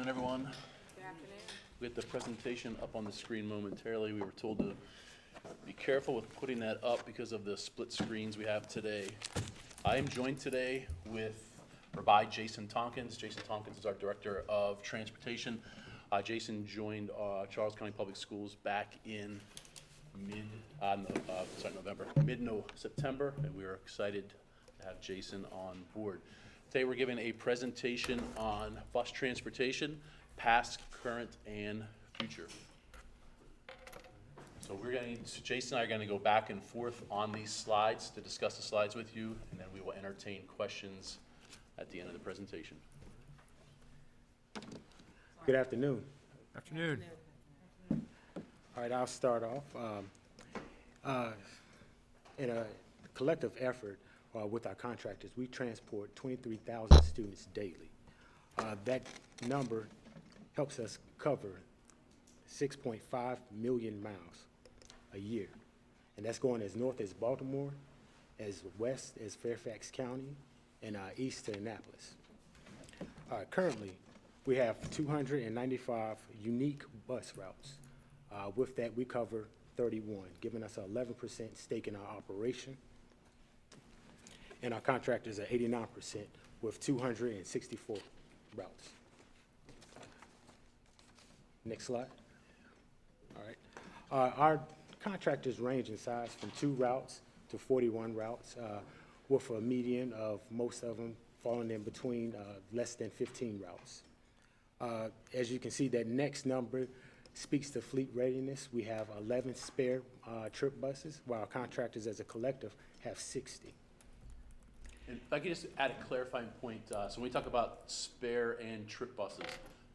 afternoon, everyone. Good afternoon. We get the presentation up on the screen momentarily. We were told to be careful with putting that up because of the split screens we have today. I am joined today by Jason Tonkins. Jason Tonkins is our Director of Transportation. Jason joined Charles County Public Schools back in mid-September, and we are excited to have Jason on board. Today we're giving a presentation on bus transportation, past, current, and future. So Jason and I are going to go back and forth on these slides to discuss the slides with you, and then we will entertain questions at the end of the presentation. Good afternoon. Afternoon. All right, I'll start off. In a collective effort with our contractors, we transport 23,000 students daily. That number helps us cover 6.5 million miles a year. And that's going as north as Baltimore, as west as Fairfax County, and east to Annapolis. Currently, we have 295 unique bus routes. With that, we cover 31, giving us an 11% stake in our operation. And our contractors are 89% with 264 routes. Next slide. All right. Our contractors range in size from 2 routes to 41 routes, with a median of most of them falling in between less than 15 routes. As you can see, that next number speaks to fleet readiness. We have 11 spare trip buses, while our contractors as a collective have 60. And if I could just add a clarifying point, so when we talk about spare and trip buses,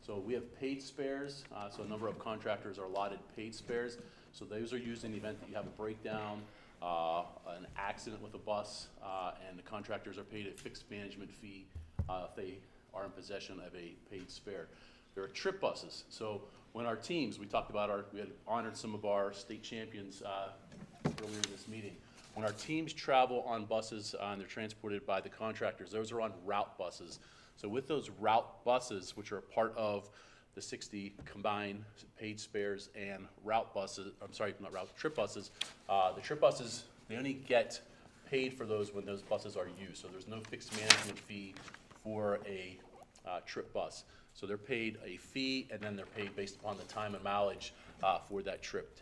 so we have paid spares, so a number of contractors are allotted paid spares, so those are used in the event that you have a breakdown, an accident with a bus, and the contractors are paid a fixed management fee if they are in possession of a paid spare. There are trip buses, so when our teams, we had honored some of our state champions earlier in this meeting. When our teams travel on buses and they're transported by the contractors, those are on route buses. So with those route buses, which are part of the 60 combined paid spares and route buses, trip buses, the trip buses, they only get paid for those when those buses are used. So there's no fixed management fee for a trip bus. So they're paid a fee, and then they're paid based upon the time and mileage for that trip,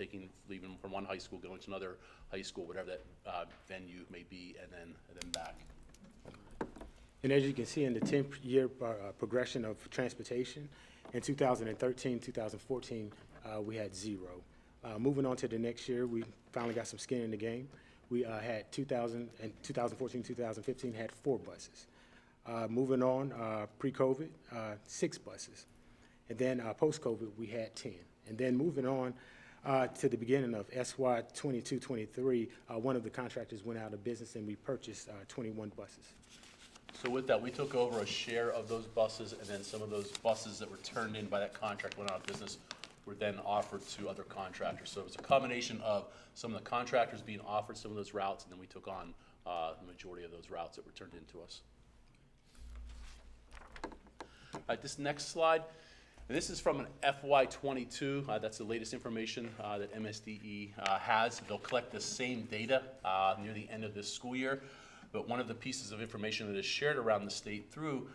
leaving from one high school, going to another high school, whatever that venue may be, and then back. And as you can see in the 10-year progression of transportation, in 2013, 2014, we had 0. Moving on to the next year, we finally got some skin in the game. We had 2014, 2015 had 4 buses. Moving on, pre-COVID, 6 buses. And then post-COVID, we had 10. And then moving on to the beginning of SY 22-23, one of the contractors went out of business and we purchased 21 buses. So with that, we took over a share of those buses, and then some of those buses that were turned in by that contract went out of business were then offered to other contractors. So it was a combination of some of the contractors being offered some of those routes, and then we took on the majority of those routes that were turned into us. All right, this next slide, and this is from an FY22. That's the latest information that MSDE has. They'll collect the same data near the end of this school year. But one of the pieces of information that is shared around the state through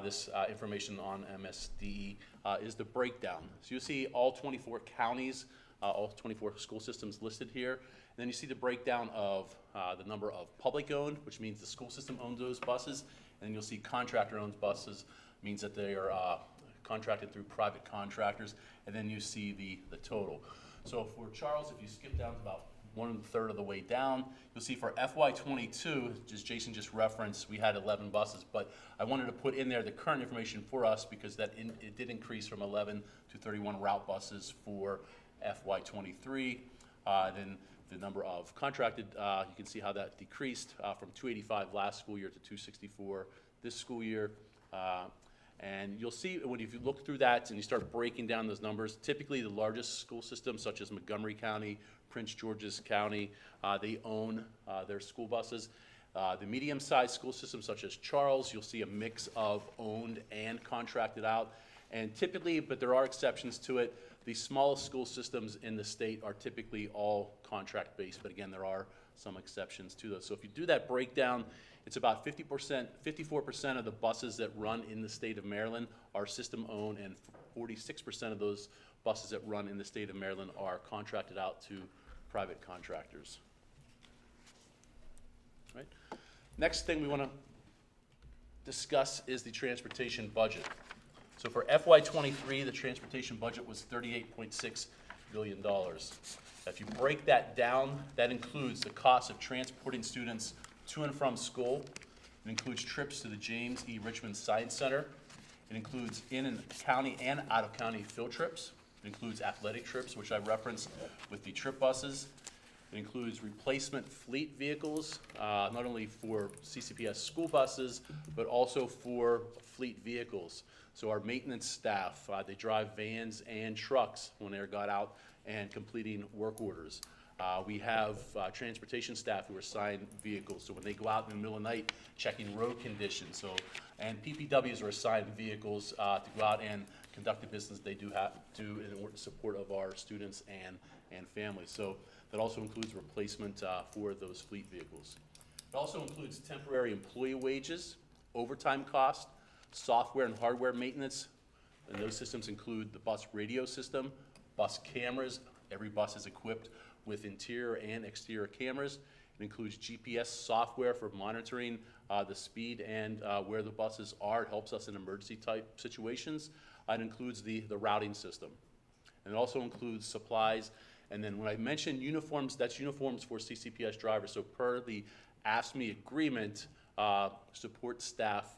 this information on MSDE is the breakdown. So you'll see all 24 counties, all 24 school systems listed here. And then you see the breakdown of the number of public-owned, which means the school system owns those buses. And then you'll see contractor-owned buses, means that they are contracted through private contractors. And then you see the total. So for Charles, if you skip down to about 1/3 of the way down, you'll see for FY22, as Jason just referenced, we had 11 buses, but I wanted to put in there the current information for us because it did increase from 11 to 31 route buses for FY23. Then the number of contracted, you can see how that decreased from 285 last school year to 264 this school year. And you'll see if you look through that and you start breaking down those numbers, typically the largest school systems such as Montgomery County, Prince George's County, they own their school buses. The medium-sized school systems such as Charles, you'll see a mix of owned and contracted out. And typically, but there are exceptions to it, the smallest school systems in the state are typically all contract-based, but again, there are some exceptions to those. So if you do that breakdown, it's about 50%, 54% of the buses that run in the state of Maryland are system-owned, and 46% of those buses that run in the state of Maryland are contracted out to private contractors. Right? Next thing we want to discuss is the transportation budget. So for FY23, the transportation budget was $38.6 billion. If you break that down, that includes the cost of transporting students to and from school. It includes trips to the James E. Richmond Science Center. It includes in and county and out of county field trips. It includes athletic trips, which I referenced with the trip buses. It includes replacement fleet vehicles, not only for CCPS school buses, but also for fleet vehicles. So our maintenance staff, they drive vans and trucks when they're got out and completing work orders. We have transportation staff who are assigned vehicles, so when they go out in the middle of the night checking road conditions. So, and PPWs are assigned vehicles to go out and conduct the business they do have to in support of our students and families. So that also includes replacement for those fleet vehicles. It also includes temporary employee wages, overtime cost, software and hardware maintenance, and those systems include the bus radio system, bus cameras. Every bus is equipped with interior and exterior cameras. It includes GPS software for monitoring the speed and where the buses are. It helps us in emergency type situations. It includes the routing system. And it also includes supplies. And then when I mention uniforms, that's uniforms for CCPS drivers. So per the AFSCME agreement, support staff,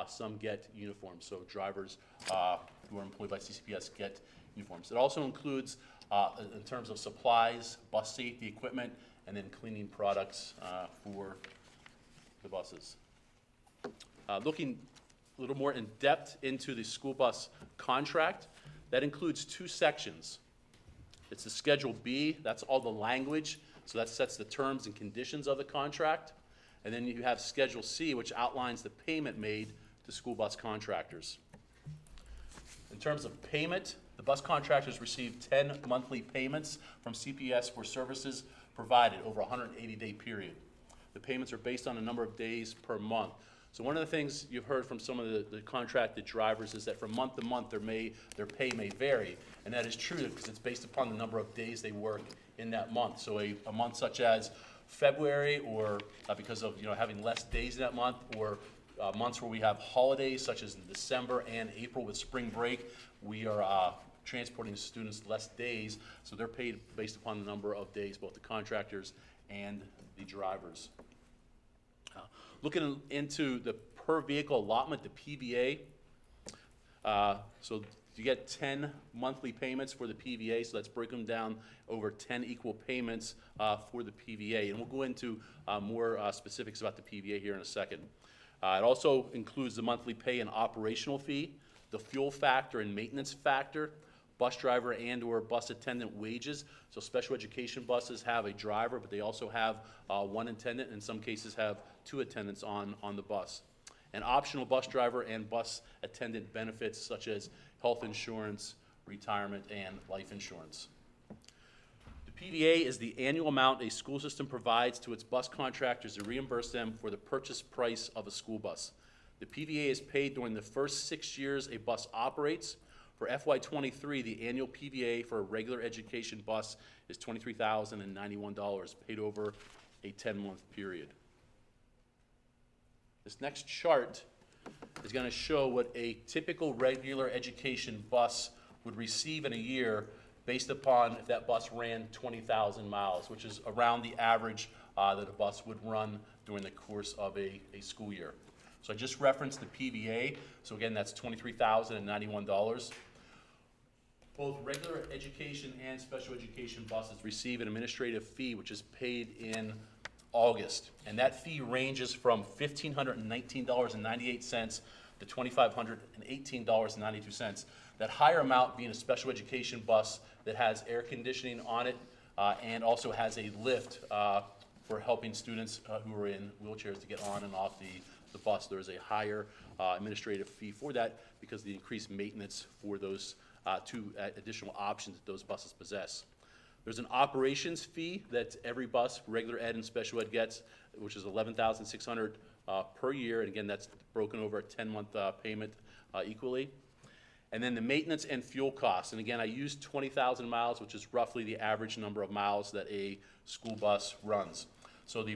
some get uniforms. So drivers who are employed by CCPS get uniforms. It also includes, in terms of supplies, bus safety equipment, and then cleaning products for the buses. Looking a little more in depth into the school bus contract, that includes two sections. It's the Schedule B, that's all the language, so that sets the terms and conditions of the contract. And then you have Schedule C, which outlines the payment made to school bus contractors. In terms of payment, the bus contractors receive 10 monthly payments from CPS for services provided over a 180-day period. The payments are based on a number of days per month. So one of the things you've heard from some of the contracted drivers is that from month to month their pay may vary, and that is true because it's based upon the number of days they work in that month. So a month such as February, or because of having less days in that month, or months where we have holidays such as in December and April with spring break, we are transporting students less days, so they're paid based upon the number of days, both the contractors and the drivers. Looking into the per vehicle allotment, the PVA, so you get 10 monthly payments for the PVA, so let's break them down over 10 equal payments for the PVA, and we'll go into more specifics about the PVA here in a second. It also includes the monthly pay and operational fee, the fuel factor and maintenance factor, bus driver and or bus attendant wages. So special education buses have a driver, but they also have one attendant, in some cases have two attendants on the bus. And optional bus driver and bus attendant benefits such as health insurance, retirement, and life insurance. The PVA is the annual amount a school system provides to its bus contractors to reimburse them for the purchase price of a school bus. The PVA is paid during the first 6 years a bus operates. For FY23, the annual PVA for a regular education bus is $23,091, paid over a 10-month period. This next chart is going to show what a typical regular education bus would receive in a year based upon if that bus ran 20,000 miles, which is around the average that a bus would run during the course of a school year. So I just referenced the PVA, so again, that's $23,091. Both regular education and special education buses receive an administrative fee, which is paid in August. And that fee ranges from $1,519.98 to $2,518.92. That higher amount being a special education bus that has air conditioning on it and also has a lift for helping students who are in wheelchairs to get on and off the bus, there is a higher administrative fee for that because of the increased maintenance for those two additional options that those buses possess. There's an operations fee that every bus, regular ed and special ed, gets, which is $11,600 per year. And again, that's broken over a 10-month payment equally. And then the maintenance and fuel costs. And again, I used 20,000 miles, which is roughly the average number of miles that a school bus runs. So the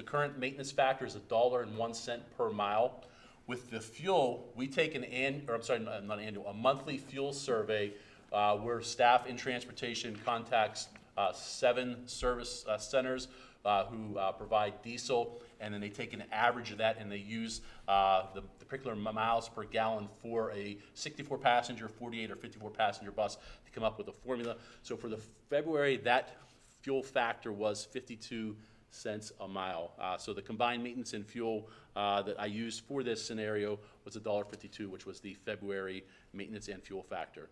current maintenance factor is $1.01 per mile. With the fuel, we take a monthly fuel survey where staff in transportation contacts 7 service centers who provide diesel, and then they take an average of that and they use the particular miles per gallon for a 64 passenger, 48 or 54 passenger bus to come up with a formula. So for the February, that fuel factor was 52 cents a mile. So the combined maintenance and fuel that I used for this scenario was $1.52, which was the February maintenance and fuel factor.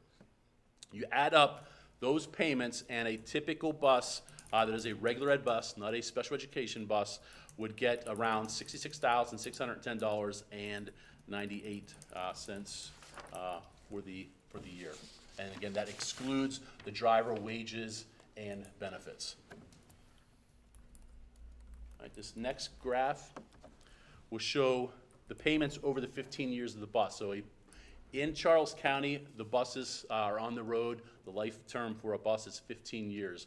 You add up those payments, and a typical bus that is a regular ed bus, not a special education bus, would get around $66,610.98 for the year. And again, that excludes the driver wages and benefits. All right, this next graph will show the payments over the 15 years of the bus. So in Charles County, the buses are on the road. The life term for a bus is 15 years.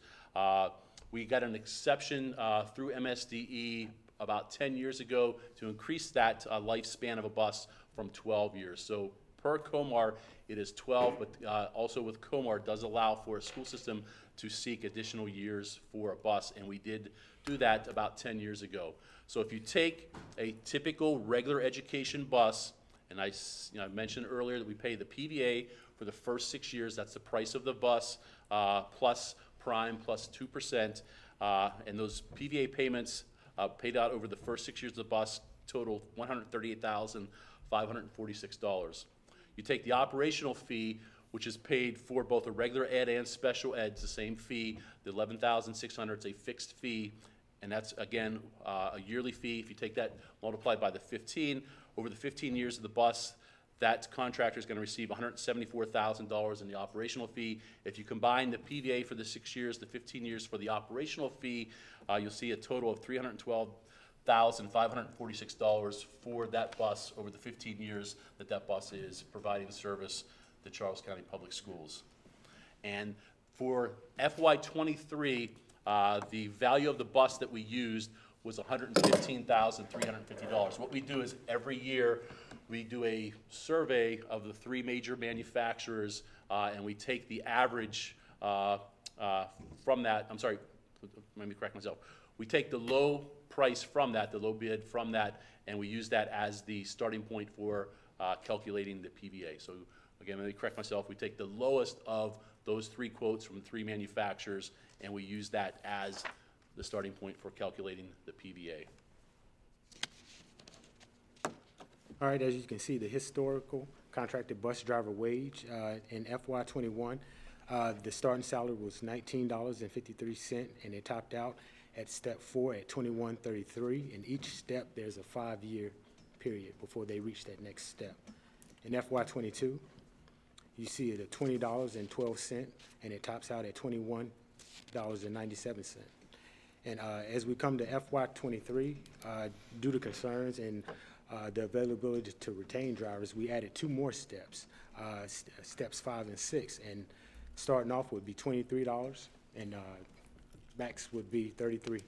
We got an exception through MSDE about 10 years ago to increase that lifespan of a bus from 12 years. So per COMAR, it is 12, but also with COMAR, it does allow for a school system to seek additional years for a bus, and we did do that about 10 years ago. So if you take a typical regular education bus, and I mentioned earlier that we pay the PVA for the first 6 years. That's the price of the bus plus prime plus 2%. And those PVA payments paid out over the first 6 years of the bus total $138,546. You take the operational fee, which is paid for both a regular ed and special ed. It's the same fee, the $11,600. It's a fixed fee, and that's, again, a yearly fee. If you take that multiplied by the 15, over the 15 years of the bus, that contractor is going to receive $174,000 in the operational fee. If you combine the PVA for the 6 years, the 15 years for the operational fee, you'll see a total of $312,546 for that bus over the 15 years that bus is providing service to Charles County Public Schools. And for FY23, the value of the bus that we used was $115,350. What we do is every year we do a survey of the 3 major manufacturers, and we take the average from that. I'm sorry, let me correct myself. We take the low price from that, the low bid from that, and we use that as the starting point for calculating the PVA. So again, let me correct myself. We take the lowest of those 3 quotes from 3 manufacturers, and we use that as the starting point for calculating the PVA. All right, as you can see, the historical contracted bus driver wage in FY21, the starting salary was $19.53, and it topped out at step 4 at $21.33. In each step, there's a 5-year period before they reach that next step. In FY22, you see it at $20.12, and it tops out at $21.97. And as we come to FY23, due to concerns and the availability to retain drivers, we added 2 more steps, steps 5 and 6. And starting off would be $23, and max would be $33.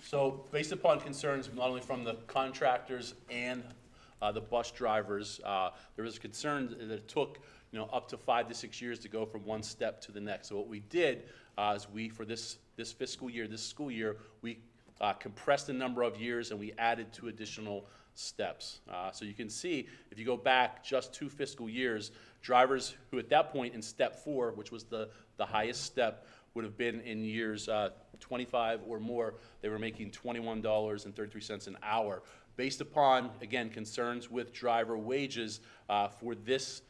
So based upon concerns not only from the contractors and the bus drivers, there was concern that it took up to 5 to 6 years to go from one step to the next. So what we did is for this fiscal year, this school year, we compressed the number of years and we added 2 additional steps. So you can see, if you go back just 2 fiscal years, drivers who at that point in step 4, which was the highest step, would have been in years 25 or more, they were making $21.33 an hour. Based upon, again, concerns with driver wages for this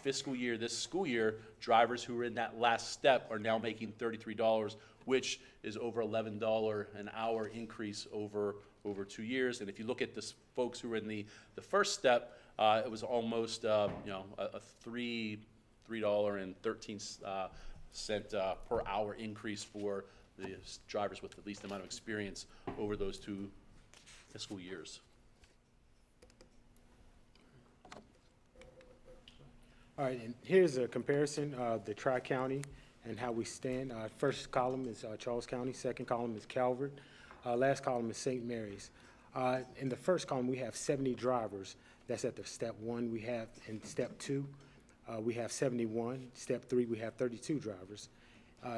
fiscal year, this school year, drivers who were in that last step are now making $33, which is over $11 an hour increase over over 2 years. And if you look at the folks who were in the first step, it was almost a $3.13 per hour increase for the drivers with the least amount of experience over those 2 fiscal years. All right, and here's a comparison of the Tri-County and how we stand. First column is Charles County, second column is Calvert, last column is St. Mary's. In the first column, we have 70 drivers. That's at the step 1. We have in step 2, we have 71. Step 3, we have 32 drivers.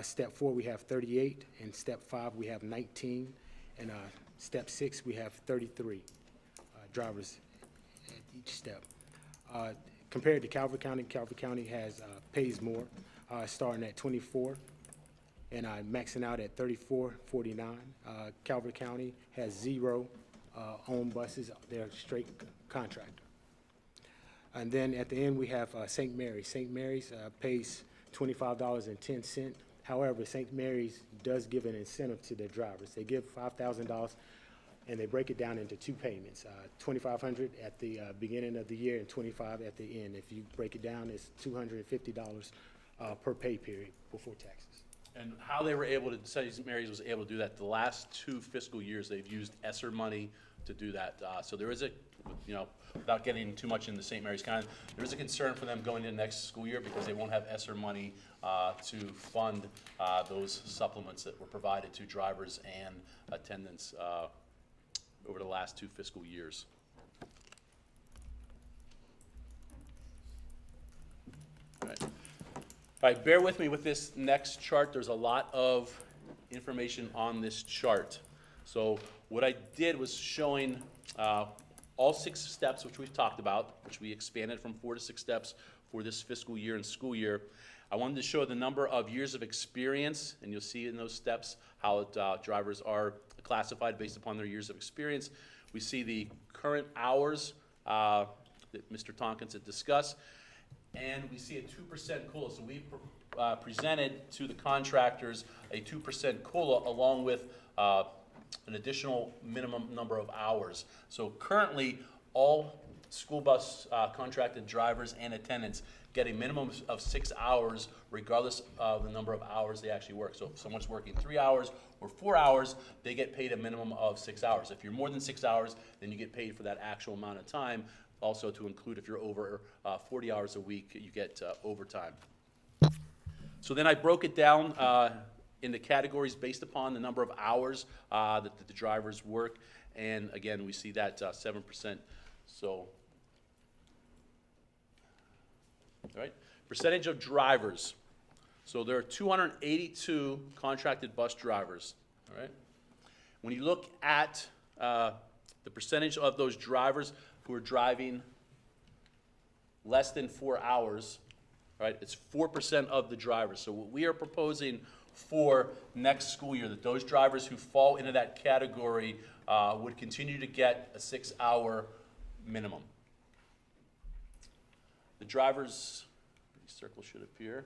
Step 4, we have 38. In step 5, we have 19. And step 6, we have 33 drivers at each step. Compared to Calvert County has pays more, starting at 24 and maxing out at 34.49. Calvert County has 0 owned buses; they're straight contractor. And then at the end we have St. Mary's. St. Mary's pays $25.10. However, St. Mary's does give an incentive to their drivers. They give $5,000. And they break it down into 2 payments, $2,500 at the beginning of the year and $25 at the end. If you break it down, it's $250 per pay period before taxes. And how they were able to, St. Mary's was able to do that, the last 2 fiscal years, they've used ESSER money to do that. So there is a, without getting too much into St. Mary's County, there is a concern for them going into next school year because they won't have ESSER money to fund those supplements that were provided to drivers and attendants over the last 2 fiscal years. All right, bear with me with this next chart. There's a lot of information on this chart. So what I did was showing all 6 steps, which we've talked about, which we expanded from 4 to 6 steps for this fiscal year and school year. I wanted to show the number of years of experience, and you'll see in those steps how drivers are classified based upon their years of experience. We see the current hours that Mr. Tonkins had discussed, and we see a 2% COLA. So we presented to the contractors a 2% COLA along with an additional minimum number of hours. So currently, all school bus contracted drivers and attendants get a minimum of 6 hours regardless of the number of hours they actually work. So if someone's working 3 hours or 4 hours, they get paid a minimum of 6 hours. If you're more than 6 hours, then you get paid for that actual amount of time. Also to include if you're over 40 hours a week, you get overtime. So then I broke it down into categories based upon the number of hours that the drivers work. And again, we see that 7%. So, all right, percentage of drivers. So there are 282 contracted bus drivers, all right? When you look at the percentage of those drivers who are driving less than 4 hours, right, it's 4% of the drivers. So what we are proposing for next school year, that those drivers who fall into that category would continue to get a 6-hour minimum. The drivers, the circle should appear.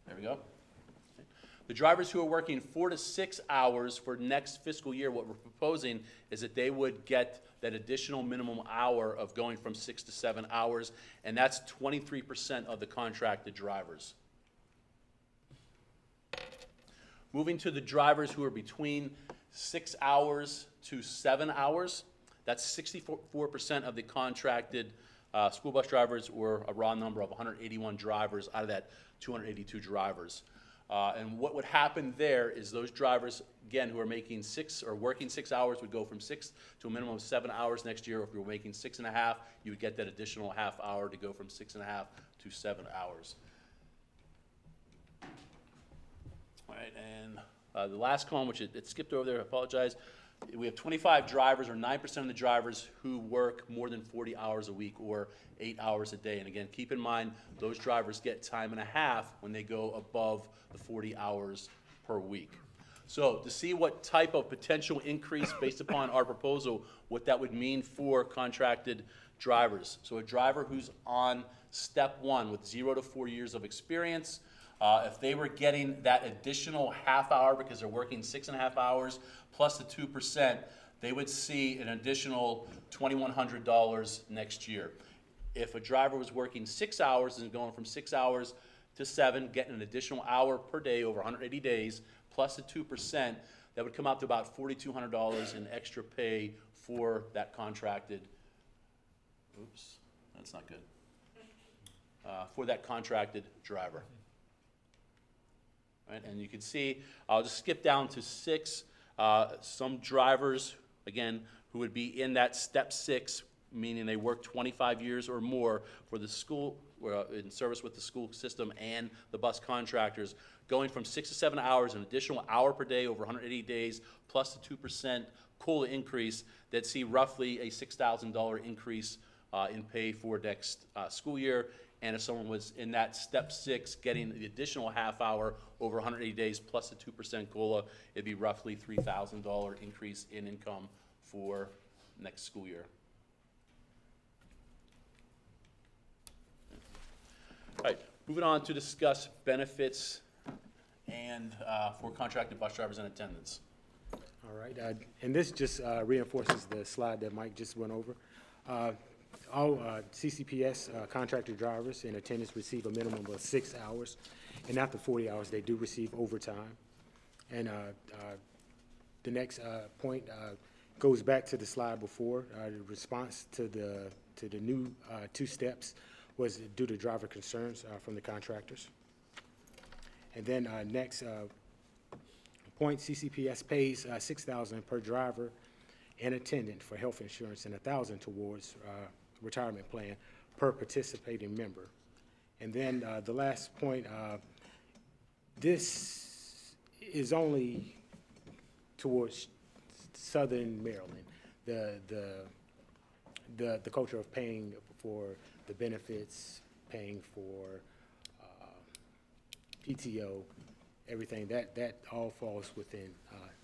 There we go. Okay. The drivers who are working 4 to 6 hours for next fiscal year, what we're proposing is that they would get that additional minimum hour of going from 6 to 7 hours, and that's 23% of the contracted drivers. Moving to the drivers who are between 6 hours to 7 hours, that's 64% of the contracted school bus drivers, or a raw number of 181 drivers out of that 282 drivers. And what would happen there is those drivers, again, who are making 6 or working 6 hours would go from 6 to a minimum of 7 hours next year. If you were making 6.5, you would get that additional half hour to go from 6.5 to 7 hours. All right, and the last column, which it skipped over there, I apologize. We have 25 drivers, or 9% of the drivers, who work more than 40 hours a week, or 8 hours a day. And again, keep in mind, those drivers get time and a half when they go above the 40 hours per week. So to see what type of potential increase based upon our proposal, what that would mean for contracted drivers. So a driver who's on step 1 with 0 to 4 years of experience, if they were getting that additional half hour because they're working 6.5 hours plus the 2%, they would see an additional $2,100 next year. If a driver was working 6 hours and going from 6 hours to 7, getting an additional hour per day over 180 days, plus the 2%, that would come out to about $4,200 in extra pay for that contracted, oops, that's not good, for that contracted driver. Right, and you can see, I'll just skip down to 6, some drivers, again, who would be in that step 6, meaning they work 25 years or more for the school, in service with the school system and the bus contractors, going from 6 to 7 hours, an additional hour per day over 180 days, plus the 2% COLA increase, that see roughly a $6,000 increase in pay for next school year. And if someone was in that step 6, getting the additional half hour over 180 days plus the 2% COLA, it'd be roughly $3,000 increase in income for next school year. All right, moving on to discuss benefits and for contracted bus drivers and attendants. All right, and this just reinforces the slide that Mike just went over. All CCPS contractor drivers and attendants receive a minimum of 6 hours, and after 40 hours, they do receive overtime. And the next point goes back to the slide before. The response to the new 2 steps was due to driver concerns from the contractors. And then next point, CCPS pays $6,000 per driver and attendant for health insurance and $1,000 towards retirement plan per participating member. And then the last point, this is only towards Southern Maryland. The culture of paying for the benefits, paying for PTO, everything, that all falls within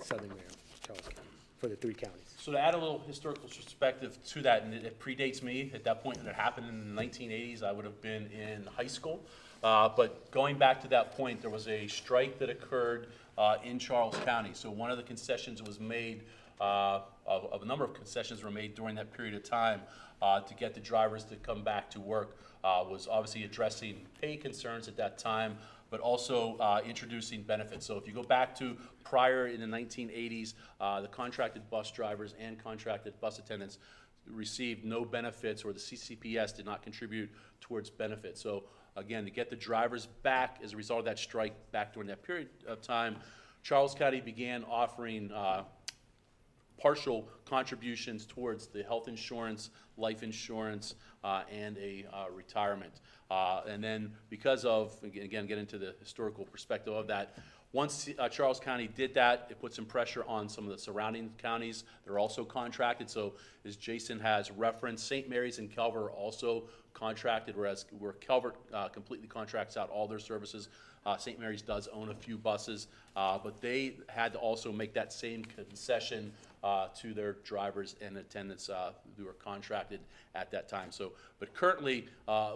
Southern Maryland, Charles County, for the 3 counties. So to add a little historical perspective to that, and it predates me, at that point when it happened in the 1980s, I would have been in high school. But going back to that point, there was a strike that occurred in Charles County. So one of the concessions was made, of a number of concessions were made during that period of time to get the drivers to come back to work, was obviously addressing pay concerns at that time, but also introducing benefits. So if you go back to prior in the 1980s, the contracted bus drivers and contracted bus attendants received no benefits, or the CCPS did not contribute towards benefits. So again, to get the drivers back as a result of that strike back during that period of time, Charles County began offering partial contributions towards the health insurance, life insurance, and a retirement. And then because of, again, get into the historical perspective of that, once Charles County did that, it put some pressure on some of the surrounding counties. They're also contracted, so as Jason has referenced, St. Mary's and Calvert are also contracted, whereas where Calvert completely contracts out all their services, St. Mary's does own a few buses, but they had to also make that same concession to their drivers and attendants who were contracted at that time. So, but currently,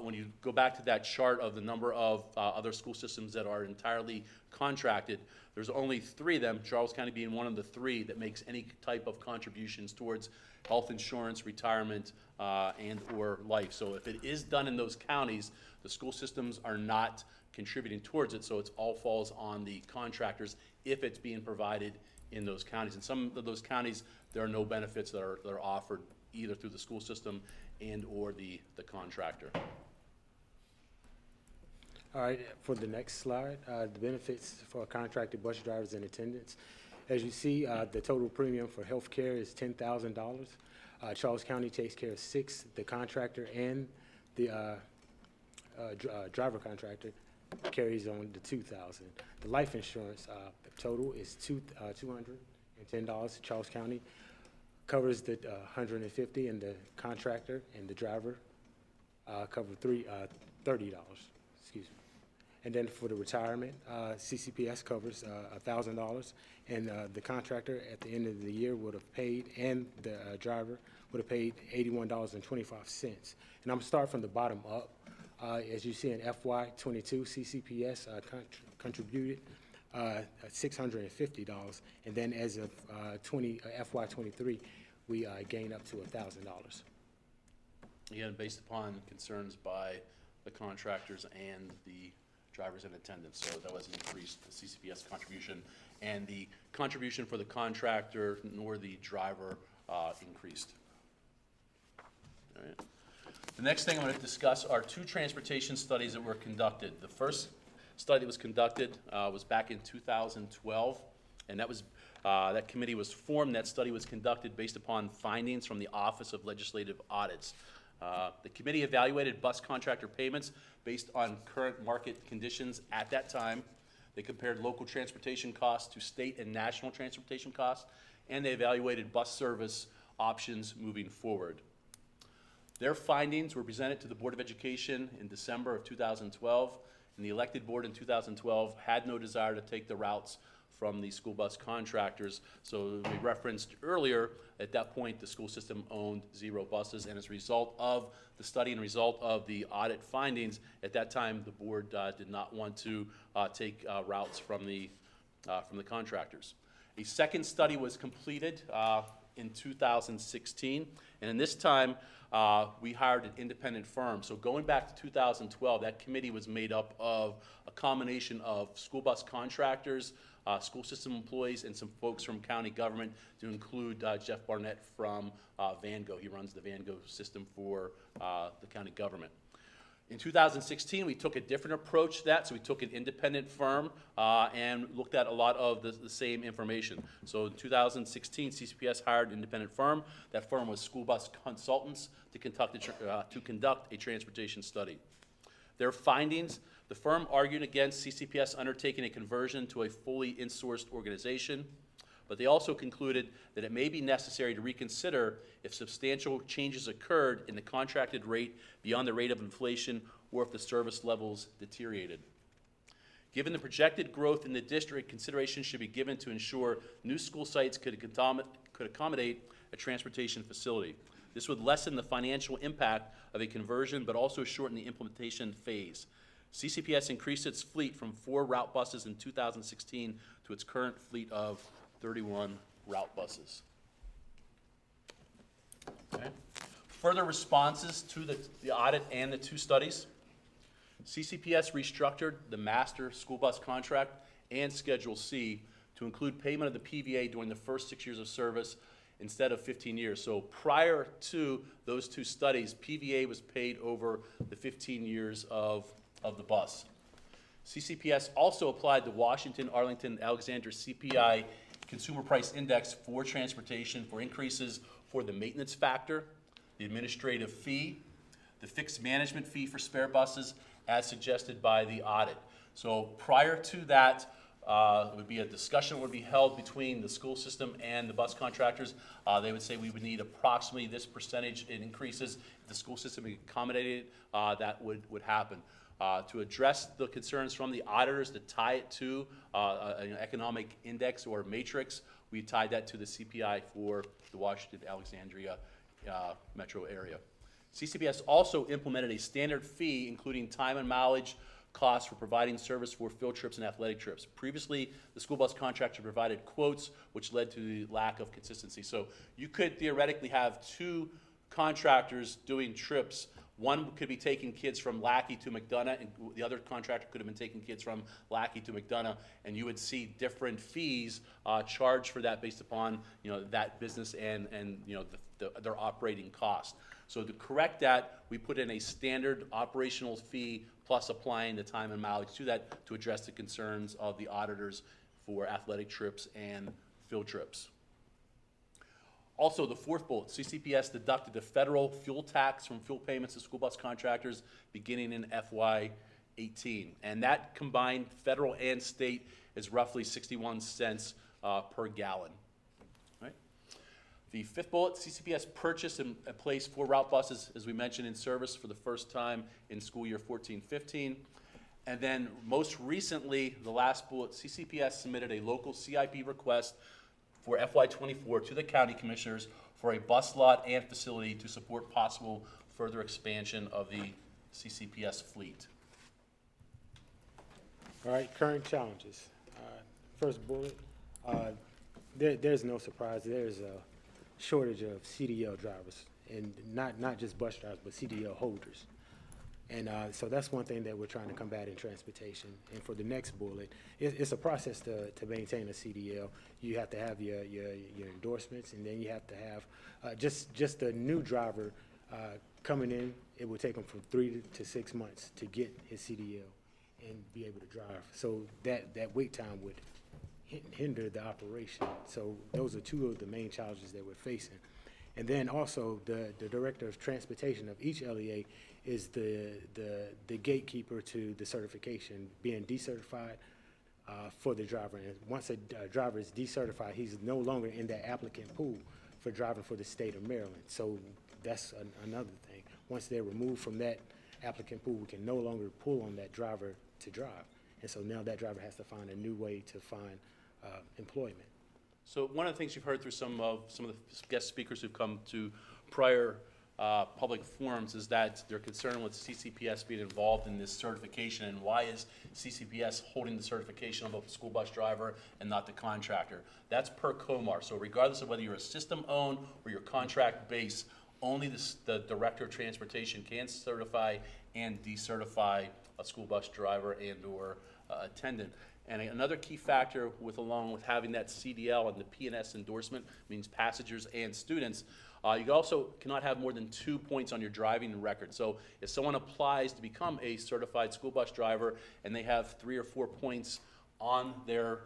when you go back to that chart of the number of other school systems that are entirely contracted, there's only 3 of them, Charles County being one of the 3, that makes any type of contributions towards health insurance, retirement, and or life. So if it is done in those counties, the school systems are not contributing towards it, so it all falls on the contractors if it's being provided in those counties. In some of those counties, there are no benefits that are offered either through the school system and or the contractor. All right, for the next slide, the benefits for contracted bus drivers and attendants. As you see, the total premium for health care is $10,000. Charles County takes care of 6, the contractor and the driver contractor carries on the $2,000. The life insurance total is $210. Charles County covers the $150, and the contractor and the driver cover $30. Excuse me. And then for the retirement, CCPS covers $1,000, and the contractor at the end of the year would have paid, and the driver would have paid $81.25. And I'm gonna start from the bottom up. As you see in FY22, CCPS contributed $650, and then as of FY '23, we gain up to $1,000. Again, based upon concerns by the contractors and the drivers in attendance. So that was increased, the CCPS contribution, and the contribution for the contractor nor the driver increased. All right. The next thing I'm going to discuss are two transportation studies that were conducted. The first study that was conducted was back in 2012, and that committee was formed. That study was conducted based upon findings from the Office of Legislative Audits. The committee evaluated bus contractor payments based on current market conditions at that time. They compared local transportation costs to state and national transportation costs, and they evaluated bus service options moving forward. Their findings were presented to the Board of Education in December of 2012, and the elected board in 2012 had no desire to take the routes from the school bus contractors. So we referenced earlier, at that point, the school system owned 0 buses, and as a result of the study and result of the audit findings, at that time, the board did not want to take routes from the contractors. A second study was completed in 2016, and in this time, we hired an independent firm. So going back to 2012, that committee was made up of a combination of school bus contractors, school system employees, and some folks from county government, to include Jeff Barnett from Vango. He runs the Vango system for the county government. In 2016, we took a different approach to that, so we took an independent firm and looked at a lot of the same information. So in 2016, CCPS hired an independent firm. That firm was School Bus Consultants to conduct a transportation study. Their findings: the firm argued against CCPS undertaking a conversion to a fully insourced organization, but they also concluded that it may be necessary to reconsider if substantial changes occurred in the contracted rate beyond the rate of inflation or if the service levels deteriorated. Given the projected growth in the district, consideration should be given to ensure new school sites could accommodate a transportation facility. This would lessen the financial impact of a conversion, but also shorten the implementation phase. CCPS increased its fleet from 4 route buses in 2016 to its current fleet of 31 route buses. Okay. Further responses to the audit and the 2 studies: CCPS restructured the master school bus contract and Schedule C to include payment of the PVA during the first 6 years of service instead of 15 years. So prior to those 2 studies, PVA was paid over the 15 years of the bus. CCPS also applied the Washington, Arlington, Alexandria CPI Consumer Price Index for transportation for increases for the maintenance factor, the administrative fee, the fixed management fee for spare buses, as suggested by the audit. So prior to that, it would be a discussion that would be held between the school system and the bus contractors. They would say we would need approximately this percentage in increases. If the school system accommodated, that would happen. To address the concerns from the auditors, to tie it to an economic index or matrix, we tied that to the CPI for the Washington, Alexandria metro area. CCPS also implemented a standard fee, including time and mileage costs for providing service for field trips and athletic trips. Previously, the school bus contractor provided quotes, which led to the lack of consistency. So you could theoretically have 2 contractors doing trips. One could be taking kids from Lackey to McDonough, and the other contractor could have been taking kids from Lackey to McDonough, and you would see different fees charged for that based upon that business and their operating cost. So to correct that, we put in a standard operational fee plus applying the time and mileage to that to address the concerns of the auditors for athletic trips and field trips. Also, the 4th bullet: CCPS deducted the federal fuel tax from fuel payments to school bus contractors beginning in FY18. And that combined federal and state is roughly 61 cents per gallon. Right? The 5th bullet: CCPS purchased and placed 4 route buses, as we mentioned, in service for the first time in school year 14-15. And then most recently, the last bullet, CCPS submitted a local CIP request for FY24 to the county commissioners for a bus lot and facility to support possible further expansion of the CCPS fleet. All right, current challenges. First bullet, there's no surprise. There's a shortage of CDL drivers, and not just bus drivers, but CDL holders. And so that's one thing that we're trying to combat in transportation. And for the next bullet, it's a process to maintain a CDL. You have to have your endorsements, and then you have to have just a new driver coming in. It will take them from 3 to 6 months to get his CDL and be able to drive. So that wait time would hinder the operation. So those are two of the main challenges that we're facing. And then also the director of transportation of each LEA is the gatekeeper to the certification, being decertified for the driver. And once a driver is decertified, he's no longer in that applicant pool for driving for the state of Maryland. So that's another thing. Once they're removed from that applicant pool, we can no longer pull on that driver to drive. And so now that driver has to find a new way to find employment. So one of the things you've heard through some of the guest speakers who've come to prior public forums is that they're concerned with CCPS being involved in this certification, and why is CCPS holding the certification of a school bus driver and not the contractor? That's per COMAR. So regardless of whether you're a system-owned or you're contract-based, only the Director of Transportation can certify and decertify a school bus driver and or attendant. And another key factor along with having that CDL and the P&S endorsement means passengers and students. You also cannot have more than 2 points on your driving record. So if someone applies to become a certified school bus driver and they have 3 or 4 points on their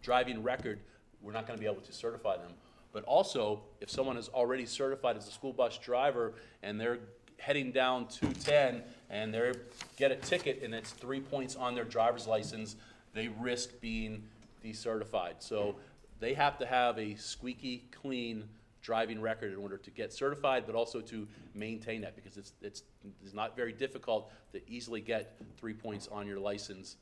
driving record, we're not going to be able to certify them. But also, if someone is already certified as a school bus driver and they're heading down 210 and they get a ticket and it's 3 points on their driver's license, they risk being decertified. So they have to have a squeaky clean driving record in order to get certified, but also to maintain that, because it's not very difficult to easily get 3 points on your license.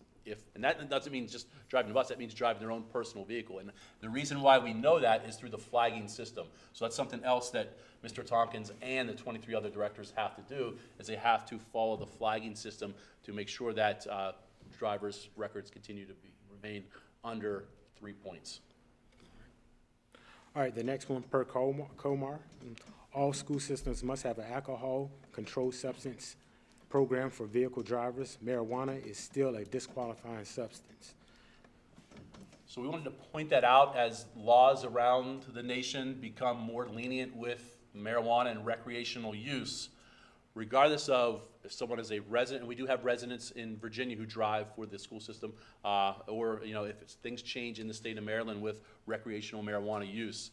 And that doesn't mean just driving a bus, that means driving their own personal vehicle. And the reason why we know that is through the flagging system. So that's something else that Mr. Tonkins and the 23 other directors have to do, is they have to follow the flagging system to make sure that drivers' records continue to remain under 3 points. All right, the next one, per COMAR, all school systems must have an alcohol controlled substance program for vehicle drivers. Marijuana is still a disqualifying substance. So we wanted to point that out as laws around the nation become more lenient with marijuana and recreational use, regardless of if someone is a resident, and we do have residents in Virginia who drive for the school system, or if things change in the state of Maryland with recreational marijuana use.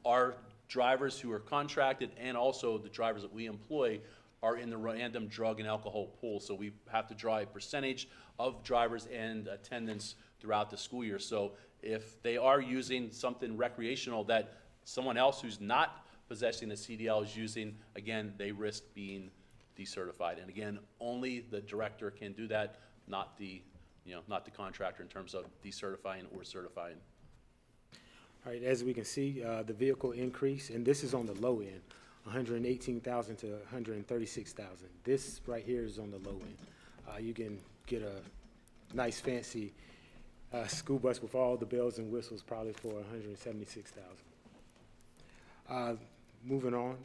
Our drivers who are contracted and also the drivers that we employ are in the random drug and alcohol pool. So we have to draw a percentage of drivers and attendants throughout the school year. So if they are using something recreational that someone else who's not possessing the CDL is using, again, they risk being decertified. And again, only the director can do that, not the contractor in terms of decertifying or certifying. All right, as we can see, the vehicle increase, and this is on the low end, 118,000 to 136,000. This right here is on the low end. You can get a nice fancy school bus with all the bells and whistles probably for 176,000. Moving on.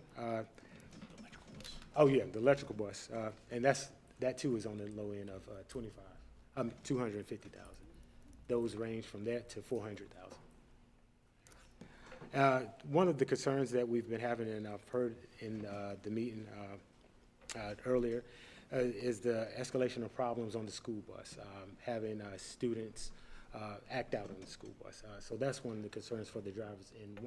Oh yeah, the electrical bus, and that too is on the low end of 250,000. Those range from that to 400,000. One of the concerns that we've been having, and I've heard in the meeting earlier, is the escalation of problems on the school bus, having students act out on the school bus. So that's one of the concerns for the drivers, and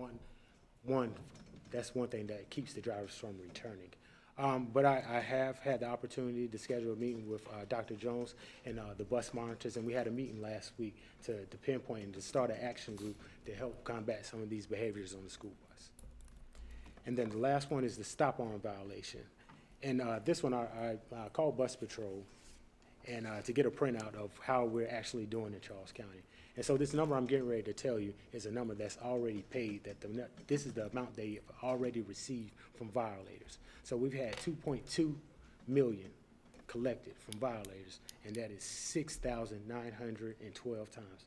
that's one thing that keeps the drivers from returning. But I have had the opportunity to schedule a meeting with Dr. Jones and the bus monitors, and we had a meeting last week to pinpoint and to start an action group to help combat some of these behaviors on the school bus. And then the last one is the stop-arm violation. And this one I called Bus Patrol and to get a printout of how we're actually doing in Charles County. And so this number I'm getting ready to tell you is a number that's already paid, this is the amount they have already received from violators. So we've had 2.2 million collected from violators, and that is 6,912 times.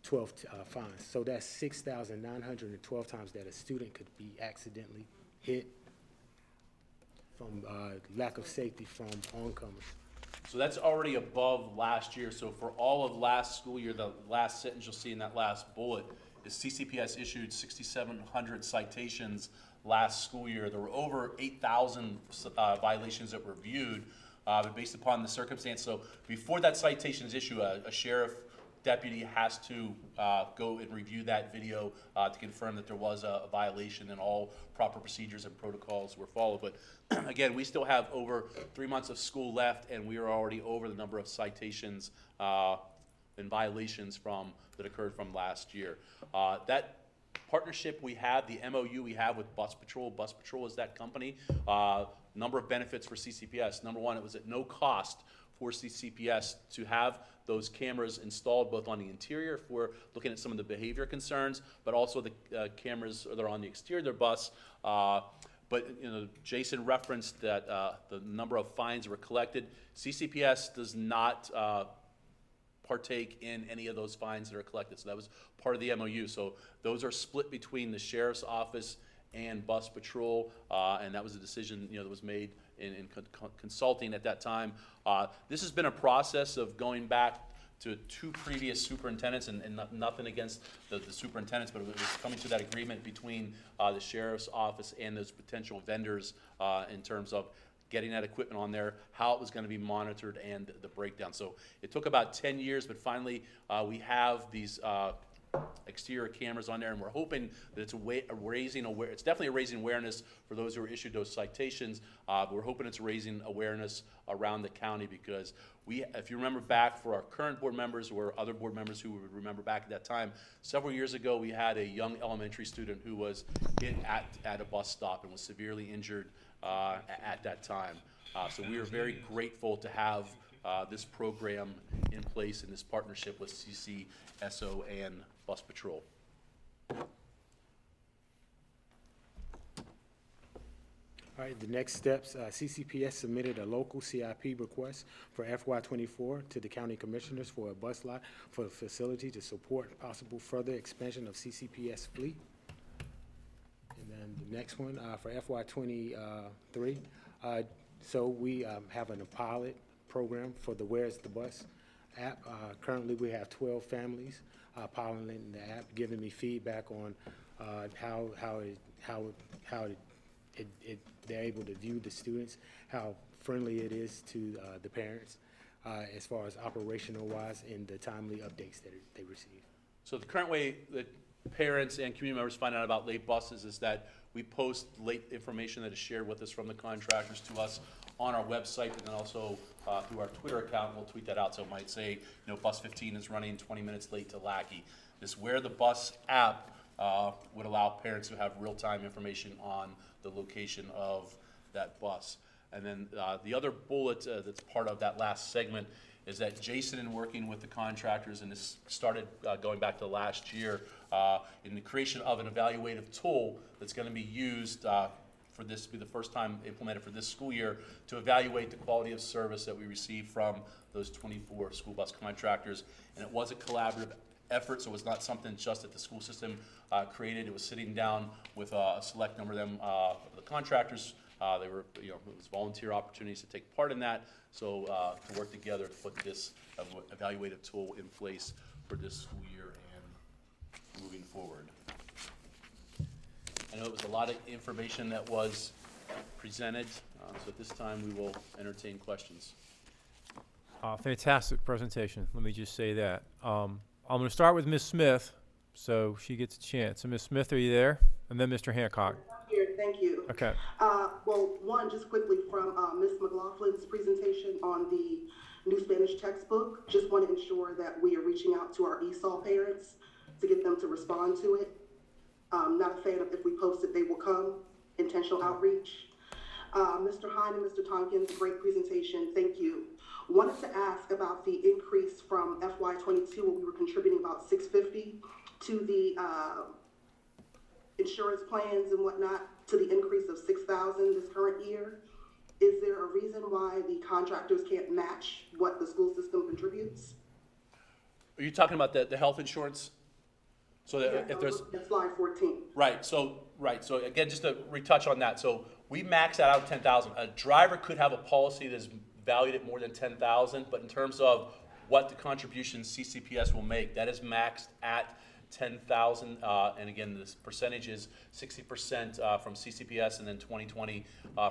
12 fines. So that's 6,912 times that a student could be accidentally hit from lack of safety from oncomers. So that's already above last year. So for all of last school year, the last sentence you'll see in that last bullet is CCPS issued 6,700 citations last school year. There were over 8,000 violations that were reviewed, but based upon the circumstance. So before that citation is issued, a sheriff deputy has to go and review that video to confirm that there was a violation and all proper procedures and protocols were followed. But again, we still have over 3 months of school left, and we are already over the number of citations and violations that occurred from last year. That partnership we have, the MOU we have with Bus Patrol is that company. Number of benefits for CCPS. Number one, it was at no cost for CCPS to have those cameras installed both on the interior if we're looking at some of the behavior concerns, but also the cameras that are on the exterior of their bus. But Jason referenced that the number of fines were collected. CCPS does not partake in any of those fines that are collected. So that was part of the MOU. So those are split between the Sheriff's Office and Bus Patrol, and that was a decision that was made in consulting at that time. This has been a process of going back to 2 previous superintendents, and nothing against the superintendents, but it was coming to that agreement between the Sheriff's Office and those potential vendors in terms of getting that equipment on there, how it was going to be monitored, and the breakdown. So it took about 10 years, but finally we have these exterior cameras on there, and we're hoping that it's it's definitely raising awareness for those who were issued those citations. We're hoping it's raising awareness around the county because if you remember back for our current board members or other board members who would remember back at that time, several years ago we had a young elementary student who was hit at a bus stop and was severely injured at that time. So we are very grateful to have this program in place in this partnership with CCSO and Bus Patrol. All right, the next steps, CCPS submitted a local CIP request for FY24 to the county commissioners for a bus lot for a facility to support possible further expansion of CCPS fleet. And then the next one for FY23, so we have a pilot program for the Where's the Bus app. Currently, we have 12 families piloting the app, giving me feedback on how they're able to view the students, how friendly it is to the parents, as far as operational wise, and the timely updates that they receive. So the current way that parents and community members find out about late buses is that we post late information that is shared with us from the contractors to us on our website, and then also through our Twitter account. We'll tweet that out. So it might say, bus 15 is running 20 minutes late to Lackey. This Where the Bus app would allow parents to have real-time information on the location of that bus. And then the other bullet that's part of that last segment is that Jason, in working with the contractors, and this started going back to last year, in the creation of an evaluative tool that's going to be used for this to be the first time implemented for this school year to evaluate the quality of service that we receive from those 24 school bus contractors. And it was a collaborative effort, so it was not something just that the school system created. It was sitting down with a select number of them, the contractors. They were, it was volunteer opportunities to take part in that. So to work together to put this evaluative tool in place for this school year and moving forward. I know it was a lot of information that was presented, so at this time we will entertain questions. Fantastic presentation. Let me just say that. I'm going to start with Ms. Smith, so she gets a chance. So Ms. Smith, are you there? And then Mr. Hancock. I'm here, thank you. Okay. Well, one, just quickly from Ms. McLaughlin's presentation on the new Spanish textbook, just want to ensure that we are reaching out to our ESOL parents to get them to respond to it. Not a fan of if we post it, they will come, intentional outreach. Mr. Heim and Mr. Tonkins, great presentation, thank you. Wanted to ask about the increase from FY22, where we were contributing about $650 to the insurance plans and whatnot, to the increase of $6,000 this current year. Is there a reason why the contractors can't match what the school system contributes? Are you talking about the health insurance? So that Yeah, if there's, that's slide 14. right, so again, just to retouch on that, so we max that out at 10,000. A driver could have a policy that's valued at more than 10,000, but in terms of what the contribution CCPS will make, that is maxed at 10,000, and again, this percentage is 60% from CCPS and then 20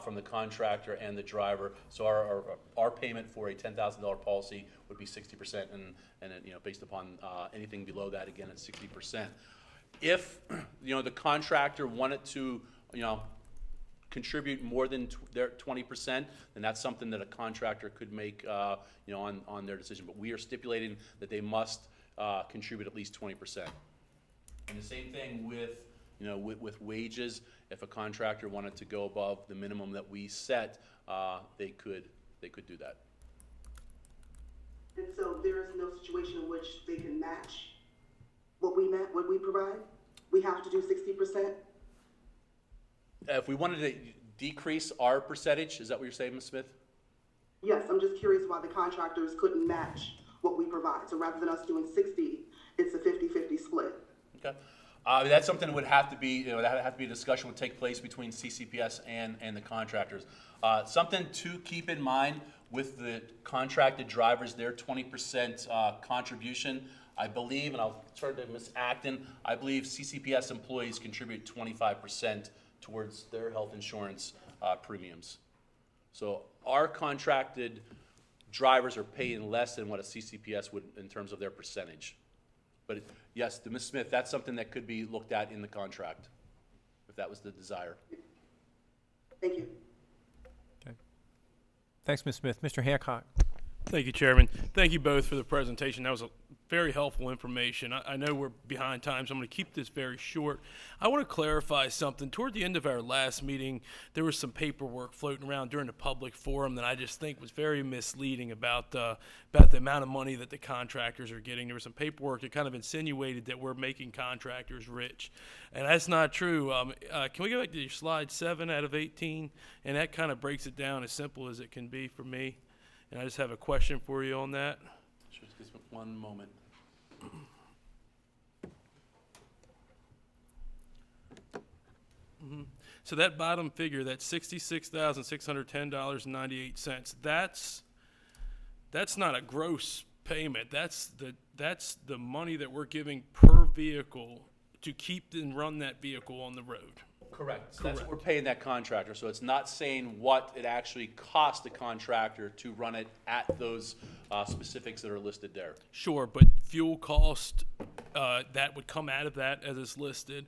from the contractor and the driver. So our payment for a $10,000 policy would be 60%, and you know, based upon anything below that, again, it's 60%. If you know the contractor wanted to, you know, contribute more than their 20%, then that's something that a contractor could make, you know, on their decision. But we are stipulating that they must contribute at least 20%. And the same thing with, you know, with wages. If a contractor wanted to go above the minimum that we set, they could do that. And so there is no situation in which they can match what we provide? We have to do 60%? If we wanted to decrease our percentage, is that what you're saying, Ms. Smith? Yes, I'm just curious why the contractors couldn't match what we provide. So rather than us doing 60, it's a 50-50 split. Okay. That's something that would have to be, you know, that would have to be a discussion would take place between CCPS and the contractors. Something to keep in mind with the contracted drivers, their 20% contribution, I believe, and I'll turn to Ms. Acton, I believe CCPS employees contribute 25% towards their health insurance premiums. So our contracted drivers are paying less than what a CCPS would in terms of their percentage. But yes, to Ms. Smith, that's something that could be looked at in the contract, if that was the desire. Thank you. Okay. Thanks, Ms. Smith. Mr. Hancock. Thank you, Chairman. Thank you both for the presentation. That was a very helpful information. I know we're behind time, so I'm going to keep this very short. I want to clarify something. Toward the end of our last meeting, there was some paperwork floating around during the public forum that I just think was very misleading about the amount of money that the contractors are getting. There was some paperwork that kind of insinuated that we're making contractors rich, and that's not true. Can we go back to your slide 7 out of 18? And that kind of breaks it down as simple as it can be for me. And I just have a question for you on that. Sure, just give me one moment. So that bottom figure, that's $66,610.98. That's not a gross payment. That's the money that we're giving per vehicle to keep and run that vehicle on the road. Correct. So that's what we're paying that contractor. So it's not saying what it actually costs the contractor to run it at those specifics that are listed there. Sure, but fuel cost, that would come out of that as it's listed.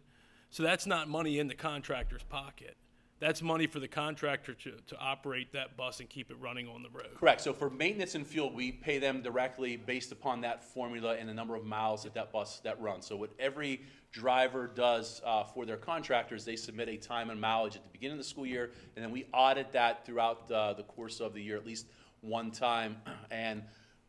So that's not money in the contractor's pocket. That's money for the contractor to operate that bus and keep it running on the road. Correct. So for maintenance and fuel, we pay them directly based upon that formula and the number of miles that bus runs. So what every driver does for their contractors, they submit a time and mileage at the beginning of the school year, and then we audit that throughout the course of the year at least one time. And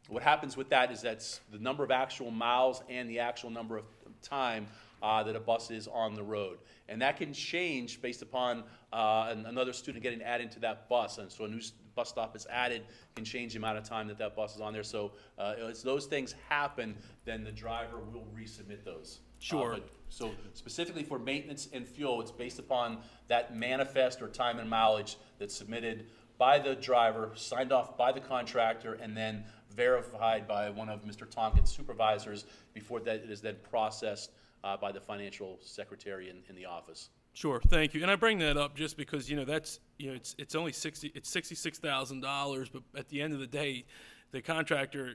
what happens with that is that's the number of actual miles and the actual number of time that a bus is on the road. And that can change based upon another student getting added to that bus. And so a new bus stop is added, can change the amount of time that bus is on there. So as those things happen, then the driver will resubmit those. Sure. So specifically for maintenance and fuel, it's based upon that manifest or time and mileage that's submitted by the driver, signed off by the contractor, and then verified by one of Mr. Tonkins' supervisors before that it is then processed by the financial secretary in the office. Sure, thank you. And I bring that up just because, it's only $66,000, but at the end of the day, the contractor,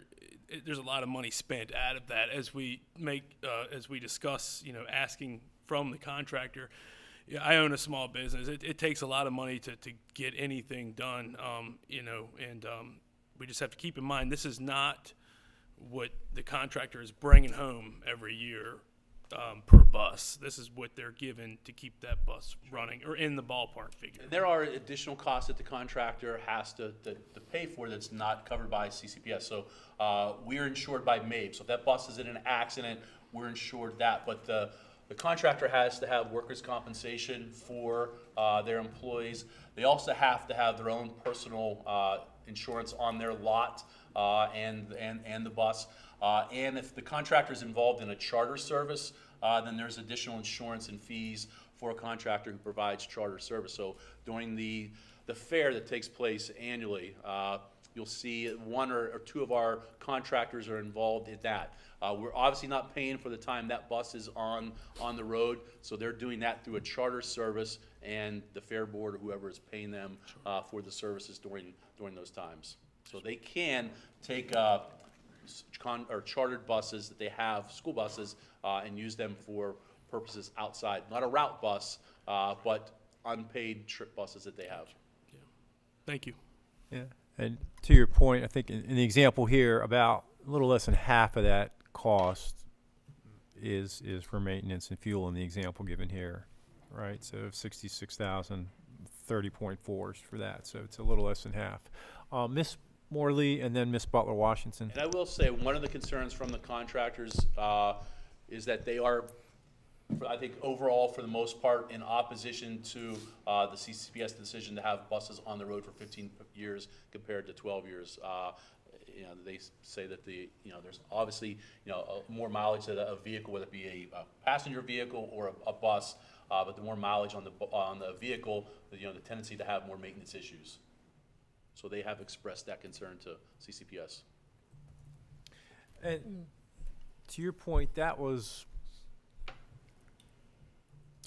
there's a lot of money spent out of that as we discuss, asking from the contractor. Yeah, I own a small business. It takes a lot of money to get anything done, and we just have to keep in mind this is not what the contractor is bringing home every year per bus. This is what they're given to keep that bus running, or in the ballpark figure. There are additional costs that the contractor has to pay for that's not covered by CCPS. So we're insured by MABE. So if that bus is in an accident, we're insured that. But the contractor has to have workers' compensation for their employees. They also have to have their own personal insurance on their lot and the bus. And if the contractor is involved in a charter service, then there's additional insurance and fees for a contractor who provides charter service. So during the fair that takes place annually, you'll see one or two of our contractors are involved in that. We're obviously not paying for the time that bus is on the road, so they're doing that through a charter service, and the fair board or whoever is paying them for the services during those times. So they can take or chartered buses that they have, school buses, and use them for purposes outside, not a route bus, but unpaid trip buses that they have. Thank you. Yeah, and to your point, I think in the example here, about a little less than half of that cost is for maintenance and fuel in the example given here, right? So 66,000, 30.4 is for that, so it's a little less than half. Ms. Morley and then Ms. Butler Washington. And I will say, one of the concerns from the contractors is that they are, I think overall, for the most part, in opposition to the CCPS decision to have buses on the road for 15 years compared to 12 years. They say that there's obviously, more mileage that a vehicle, whether it be a passenger vehicle or a bus, but the more mileage on the vehicle, the tendency to have more maintenance issues. So they have expressed that concern to CCPS. And to your point, that was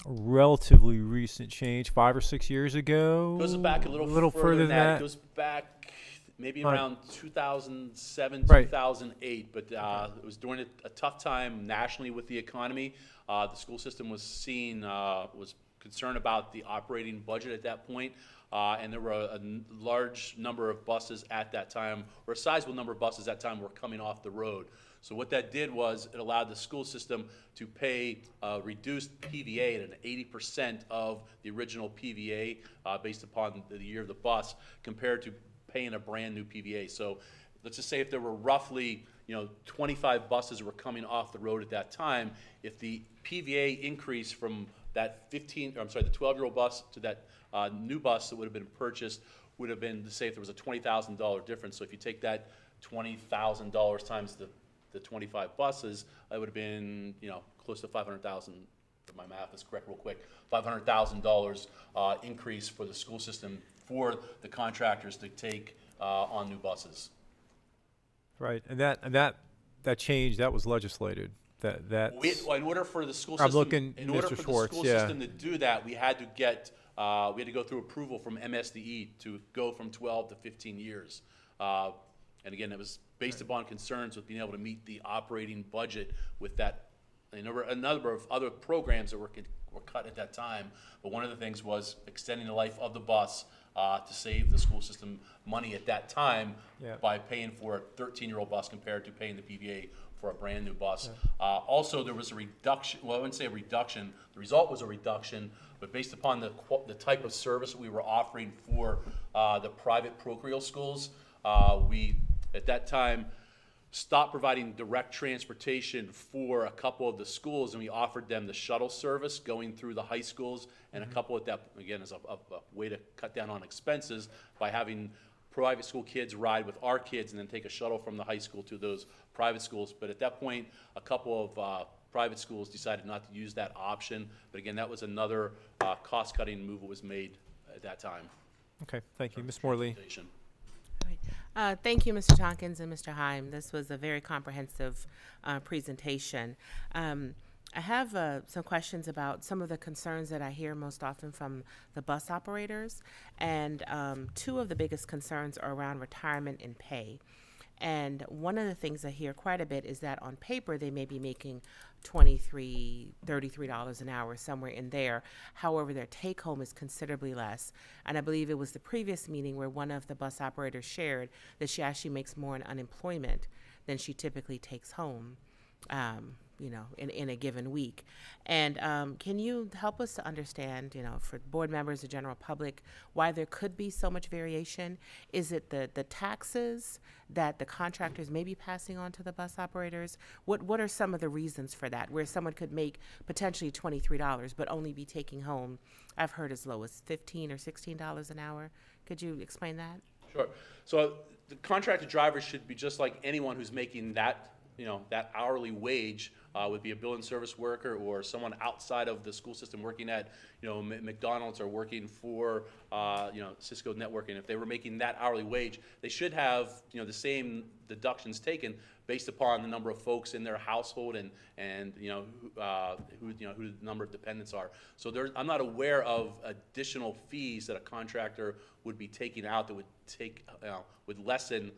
a relatively recent change, 5 or 6 years ago. Goes back a little further than that. It goes back maybe around 2007, Right. 2008. But it was during a tough time nationally with the economy. The school system was concerned about the operating budget at that point. And there were a large number of buses at that time, or a sizable number of buses at that time were coming off the road. So what that did was it allowed the school system to pay reduced PVA at an 80% of the original PVA based upon the year of the bus, compared to paying a brand new PVA. So let's just say if there were roughly 25 buses that were coming off the road at that time, if the PVA increased from that the 12-year-old bus to that new bus that would have been purchased would have been, to say if there was a $20,000 difference. So if you take that $20,000 times the 25 buses, it would have been, close to $500,000, if my math is correct real quick, $500,000 increase for the school system for the contractors to take on new buses. Right, and that change, that was legislated. In order for the school I'm system, looking, in order Mr. for Schwartz, the school system to do that, we had to go through approval from MSDE to go from 12 to 15 years. And again, it was based upon concerns with being able to meet the operating budget with that. A number of other programs that were cut at that time, but one of the things was extending the life of the bus to save the school system money at that time by paying for a 13-year-old bus compared to paying the PVA for a brand new bus. Also, there was a reduction. Well, I wouldn't say a reduction. The result was a reduction, but based upon the type of service that we were offering for the private parochial schools, we at that time stopped providing direct transportation for a couple of the schools, and we offered them the shuttle service going through the high schools, and a couple of that, again, as a way to cut down on expenses by having private school kids ride with our kids and then take a shuttle from the high school to those private schools. But at that point, a couple of private schools decided not to use that option. But again, that was another cost-cutting move that was made at that time. Okay, thank you. Ms. Morley. Thank you, Mr. Tonkins and Mr. Heim. This was a very comprehensive presentation. I have some questions about some of the concerns that I hear most often from the bus operators, and two of the biggest concerns are around retirement and pay. And one of the things I hear quite a bit is that on paper they may be making $23, $33 an hour, somewhere in there. However, their take home is considerably less. And I believe it was the previous meeting where one of the bus operators shared that she actually makes more in unemployment than she typically takes home, in a given week. And can you help us to understand, for board members, the general public, why there could be so much variation? Is it the taxes that the contractors may be passing on to the bus operators? What are some of the reasons for that, where someone could make potentially $23 but only be taking home, I've heard, as low as $15 or $16 an hour? Could you explain that? Sure. So the contracted drivers should be just like anyone who's making that that hourly wage would be a bill and service worker or someone outside of the school system working at, McDonald's or working for, Cisco Networking. If they were making that hourly wage, they should have, the same deductions taken based upon the number of folks in their household and who the number of dependents are. So I'm not aware of additional fees that a contractor would be taking out that would lessen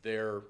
their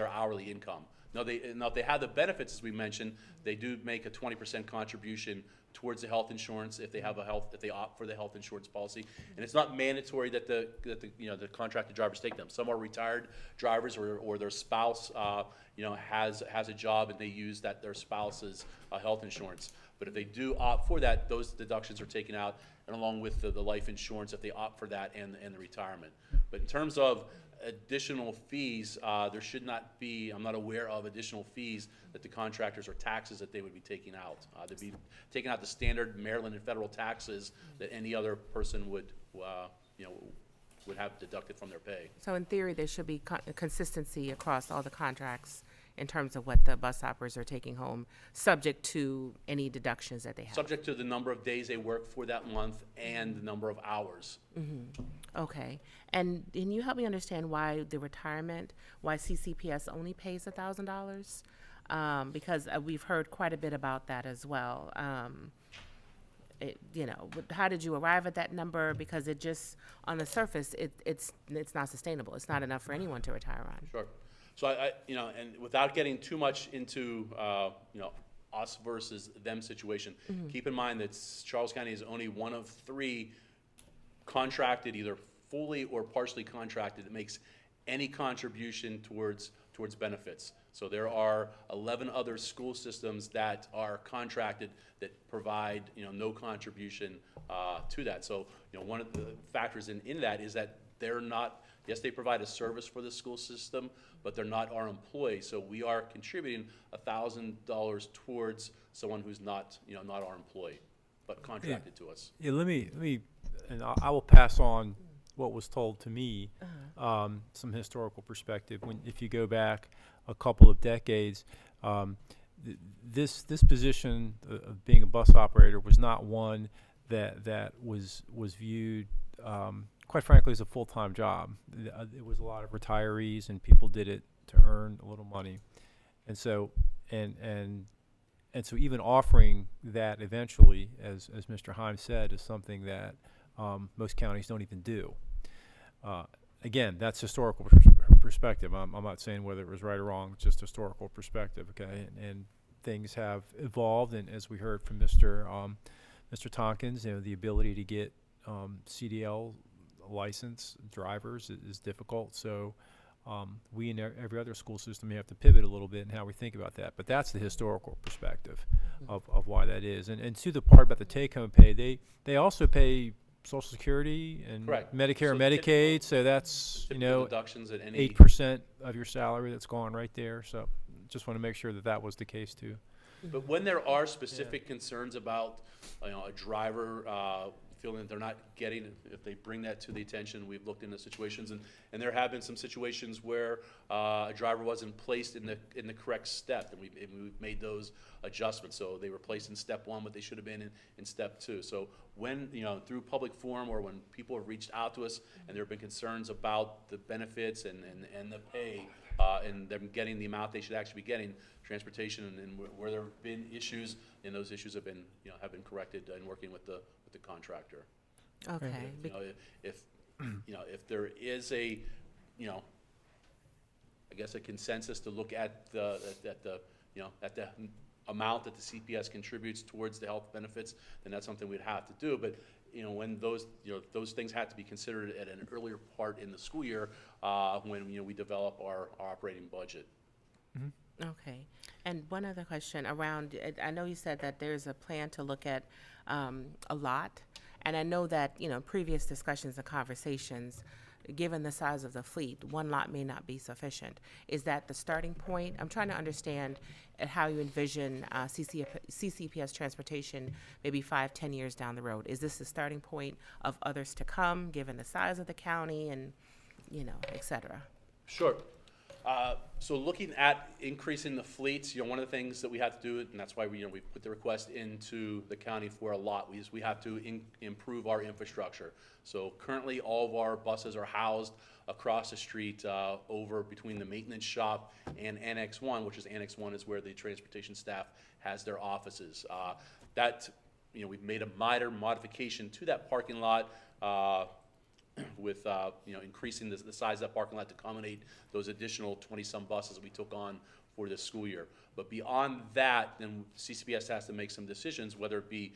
hourly income. Now, if they have the benefits, as we mentioned, they do make a 20% contribution towards the health insurance if they opt for the health insurance policy. And it's not mandatory that the contracted drivers take them. Some are retired drivers or their spouse, has a job and they use their spouse's health insurance. But if they do opt for that, those deductions are taken out, and along with the life insurance if they opt for that and the retirement. But in terms of additional fees, there should not be, I'm not aware of additional fees that the contractors or taxes that they would be taking out. They'd be taking out the standard Maryland and federal taxes that any other person would have deducted from their pay. So in theory, there should be consistency across all the contracts in terms of what the bus operators are taking home, subject to any deductions that they have. Subject to the number of days they work for that month and the number of hours. Okay. And can you help me understand why CCPS only pays $1,000? Because we've heard quite a bit about that as well. How did you arrive at that number? Because it just, on the surface, it's not sustainable. It's not enough for anyone to retire on. Sure. So and without getting too much into, us versus them situation, keep in mind that Charles County is only one of 3 contracted, either fully or partially contracted, that makes any contribution towards benefits. So there are 11 other school systems that are contracted that provide, no contribution to that. So, one of the factors in that is that they're not, yes, they provide a service for the school system, but they're not our employee. So we are contributing $1,000 towards someone who's not, not our employee, but contracted to us. Yeah, let me, and I will pass on what was told to me, some historical perspective. If you go back a couple of decades, this position of being a bus operator was not one that was viewed, quite frankly, as a full-time job. It was a lot of retirees, and people did it to earn a little money, and so so even offering that eventually, as Mr. Heim said, is something that most counties don't even do. Again, that's historical perspective. I'm not saying whether it was right or wrong, it's just historical perspective, okay? And things have evolved, and as we heard from Mr. Tonkins, the ability to get CDL license drivers is difficult. So we in every other school system have to pivot a little bit in how we think about that. But that's the historical perspective of why that is. And to the part about the take-home pay, they also pay Social Security and Correct. Medicare and So Medicaid, so that's typical deductions at any 8% of your salary that's gone right there. So just want to make sure that was the case too. But when there are specific concerns about, a driver feeling that they're not getting, if they bring that to the attention, we've looked into situations, and there have been some situations where a driver wasn't placed in the correct step, and we've made those adjustments. So they were placed in step 1, but they should have been in step 2. So when, through public forum or when people have reached out to us and there have been concerns about the benefits and the pay, and them getting the amount they should actually be getting, transportation, and where there have been issues, and those issues have been, have been corrected in working with the contractor. Okay. If there is a, I guess a consensus to look at the amount that the CPS contributes towards the health benefits, then that's something we'd have to do. But when those things have to be considered at an earlier part in the school year, when we develop our operating budget. Okay. And one other question around, I know you said that there's a plan to look at a lot, and I know that, previous discussions and conversations, given the size of the fleet, one lot may not be sufficient. Is that the starting point? I'm trying to understand how you envision CCPS transportation maybe 5-10 years down the road. Is this the starting point of others to come, given the size of the county and, et cetera? Sure. So looking at increasing the fleets, one of the things that we have to do, and that's why we put the request into the county for a lot, we have to improve our infrastructure. So currently, all of our buses are housed across the street over between the maintenance shop and Annex 1, which is Annex 1 is where the transportation staff has their offices. We've made a minor modification to that parking lot with increasing the size of that parking lot to accommodate those additional 20-some buses we took on for this school year. But beyond that, then CCPS has to make some decisions, whether it be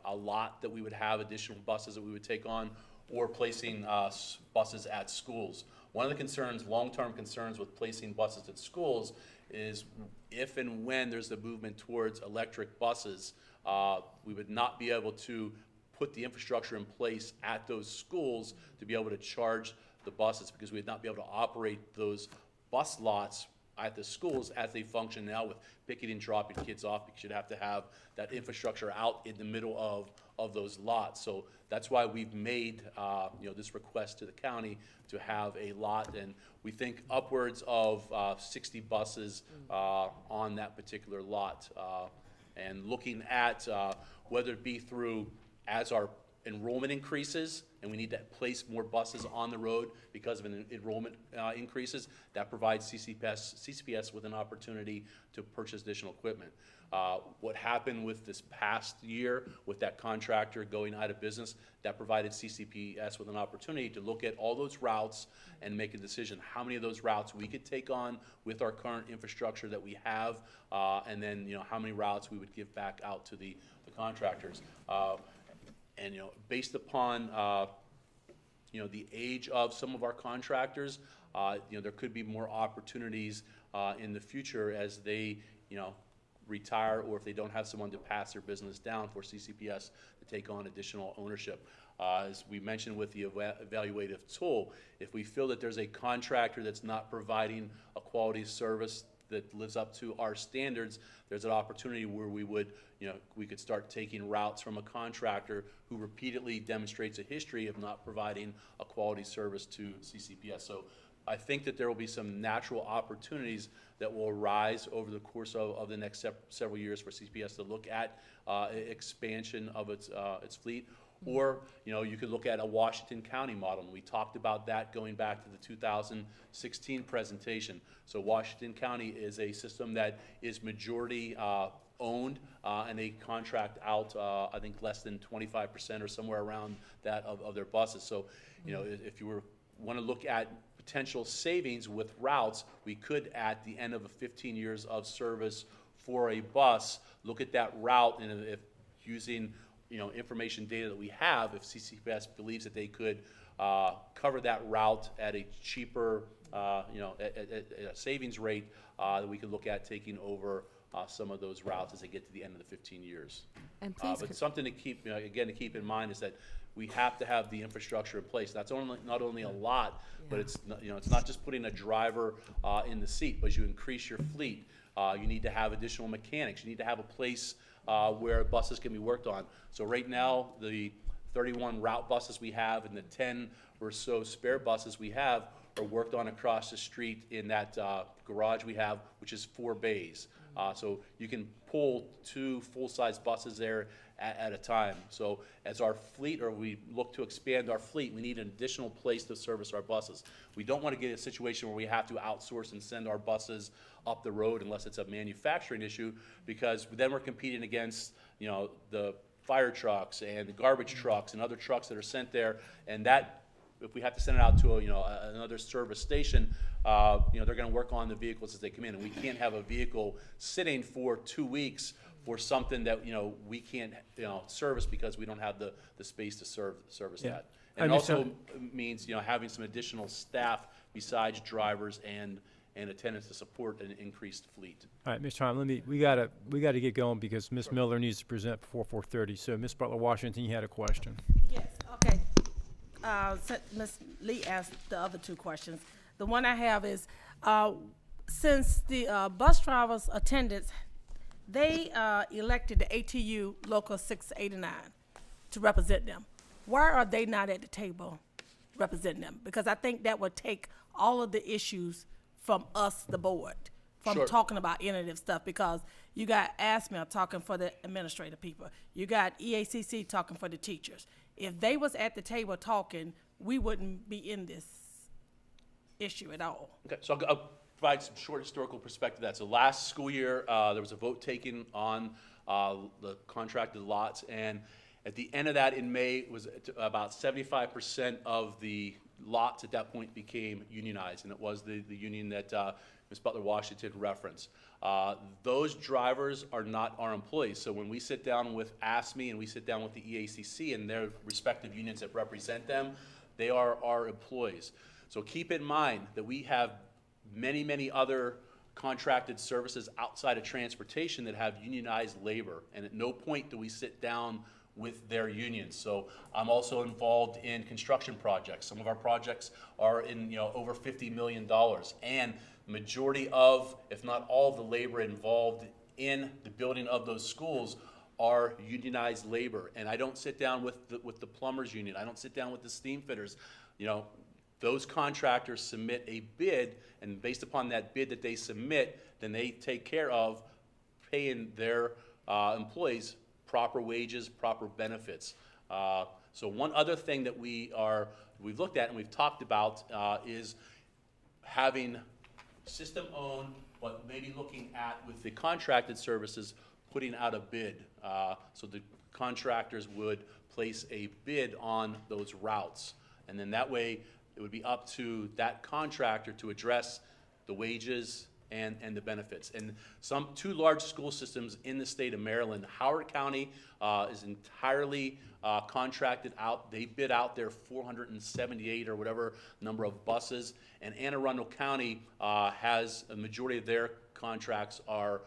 a lot that we would have additional buses that we would take on, or placing buses at schools. One of the concerns, long-term concerns with placing buses at schools is if and when there's a movement towards electric buses, we would not be able to put the infrastructure in place at those schools to be able to charge the buses, because we would not be able to operate those bus lots at the schools as they function now with picking and dropping kids off, because you'd have to have that infrastructure out in the middle of those lots. So that's why we've made this request to the county to have a lot, and we think upwards of 60 buses on that particular lot. And looking at whether it be through, as our enrollment increases and we need to place more buses on the road because of enrollment increases, that provides CCPS with an opportunity to purchase additional equipment. What happened with this past year with that contractor going out of business, that provided CCPS with an opportunity to look at all those routes and make a decision how many of those routes we could take on with our current infrastructure that we have, and then how many routes we would give back out to the contractors. And based upon the age of some of our contractors, there could be more opportunities in the future as they retire, or if they don't have someone to pass their business down, for CCPS to take on additional ownership. As we mentioned with the evaluative tool, if we feel that there's a contractor that's not providing a quality service that lives up to our standards, there's an opportunity where we could start taking routes from a contractor who repeatedly demonstrates a history of not providing a quality service to CCPS. So I think that there will be some natural opportunities that will arise over the course of the next several years for CCPS to look at expansion of its fleet. Or, you could look at a Washington County model, and we talked about that going back to the 2016 presentation. So Washington County is a system that is majority owned, and they contract out, I think, less than 25% or somewhere around that of their buses. So, if you want to look at potential savings with routes, we could, at the end of 15 years of service for a bus, look at that route, and if using information data that we have, if CCPS believes that they could cover that route at a cheaper, at a savings rate, that we could look at taking over some of those routes as they get to the end of the 15 years. And please, But something to keep, again, to keep in mind is that we have to have the infrastructure in place. That's not only a lot, but it's not just putting a driver in the seat. But as you increase your fleet, you need to have additional mechanics. You need to have a place where buses can be worked on. So right now, the 31 route buses we have and the 10 or so spare buses we have are worked on across the street in that garage we have, which is 4 bays. So you can pull 2 full-size buses there at a time. So as our fleet, or we look to expand our fleet, we need an additional place to service our buses. We don't want to get a situation where we have to outsource and send our buses up the road unless it's a manufacturing issue, because then we're competing against the fire trucks and the garbage trucks and other trucks that are sent there, and that, if we have to send it out to another service station, they're going to work on the vehicles as they come in, and we can't have a vehicle sitting for 2 weeks for something that we can't service because we don't have the space to service that. And it also means having some additional staff besides drivers and attendants to support an increased fleet. All right, Ms. Heim, we gotta get going because Ms. Miller needs to present before 4:30. So, Ms. Butler-Washington, you had a question. Yes, okay. Ms. Lee asked the other 2 questions. The one I have is, since the bus drivers' attendants, they elected the ATU Local 689 to represent them. Why are they not at the table representing them? Because I think that would take all of the issues from us, the board, from Sure. talking about innovative stuff? Because you got ASME talking for the administrative people. You got EACC talking for the teachers. If they was at the table talking, we wouldn't be in this issue at all. Okay, so I'll provide some short historical perspective of that. So last school year, there was a vote taken on the contracted lots, and at the end of that in May, it was about 75% of the lots at that point became unionized, and it was the union that Ms. Butler-Washington referenced. Those drivers are not our employees, so when we sit down with ASME and we sit down with the EACC and their respective unions that represent them, they are our employees. So keep in mind that we have many, many other contracted services outside of transportation that have unionized labor, and at no point do we sit down with their unions. So I'm also involved in construction projects. Some of our projects are in, over $50 million, and majority of, if not all of the labor involved in the building of those schools are unionized labor. And I don't sit down with the plumbers union. I don't sit down with the steam fitters. Those contractors submit a bid, and based upon that bid that they submit, then they take care of paying their employees proper wages, proper benefits. So one other thing that we've looked at and we've talked about is having system-owned, but maybe looking at with the contracted services, putting out a bid. So the contractors would place a bid on those routes. And then that way, it would be up to that contractor to address the wages and the benefits. And two large school systems in the state of Maryland, Howard County is entirely contracted out. They bid out their 478 or whatever number of buses, and Anne Arundel County has a majority of their contracts are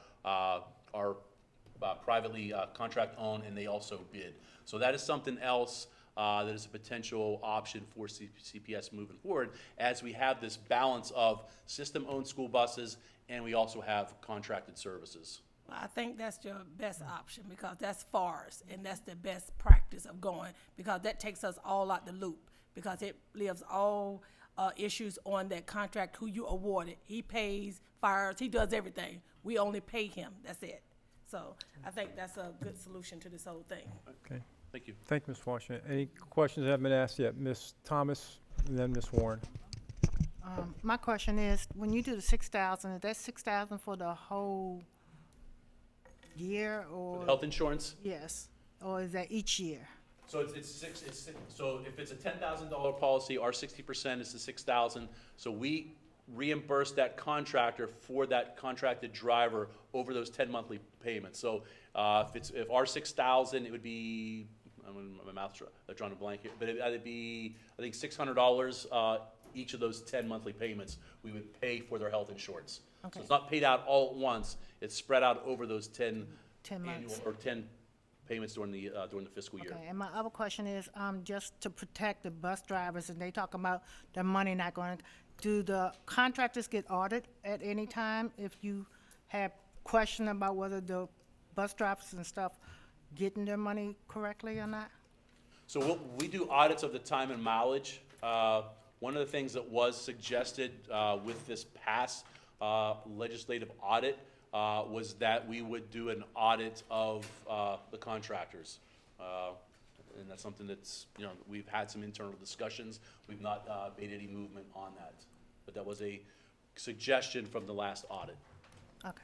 privately contract owned, and they also bid. So that is something else that is a potential option for CCPS moving forward, as we have this balance of system-owned school buses and we also have contracted services. Well, I think that's your best option, because that's FARS, and that's the best practice of going, because that takes us all out the loop, because it leaves all issues on that contract, who you awarded. He pays, fires, he does everything. We only pay him, that's it. So I think that's a good solution to this whole thing. Okay. Thank you. Thank you, Ms. Washington. Any questions that have been asked yet? Ms. Thomas and then Ms. Warren. My question is, when you do the 6,000, is that 6,000 for the whole year, or? Health insurance? Yes, or is that each year? So so if it's a $10,000 policy, our 60% is the $6,000. So we reimburse that contractor for that contracted driver over those 10 monthly payments. So if our 6,000, it would be, my mouth's drawing a blank here, but it'd be, I think, $600 each of those 10 monthly payments we would pay for their health insurance. Okay. So it's not paid out all at once, it's spread out over those 10 annual, months. or 10 payments during the fiscal year. Okay, and my other question is, just to protect the bus drivers, and they talk about their money not going, do the contractors get audited at any time if you have question about whether the bus drivers and stuff getting their money correctly or not? So we do audits of the time and mileage. One of the things that was suggested with this past legislative audit was that we would do an audit of the contractors. And that's something that's, we've had some internal discussions. We've not made any movement on that. But that was a suggestion from the last audit. Okay.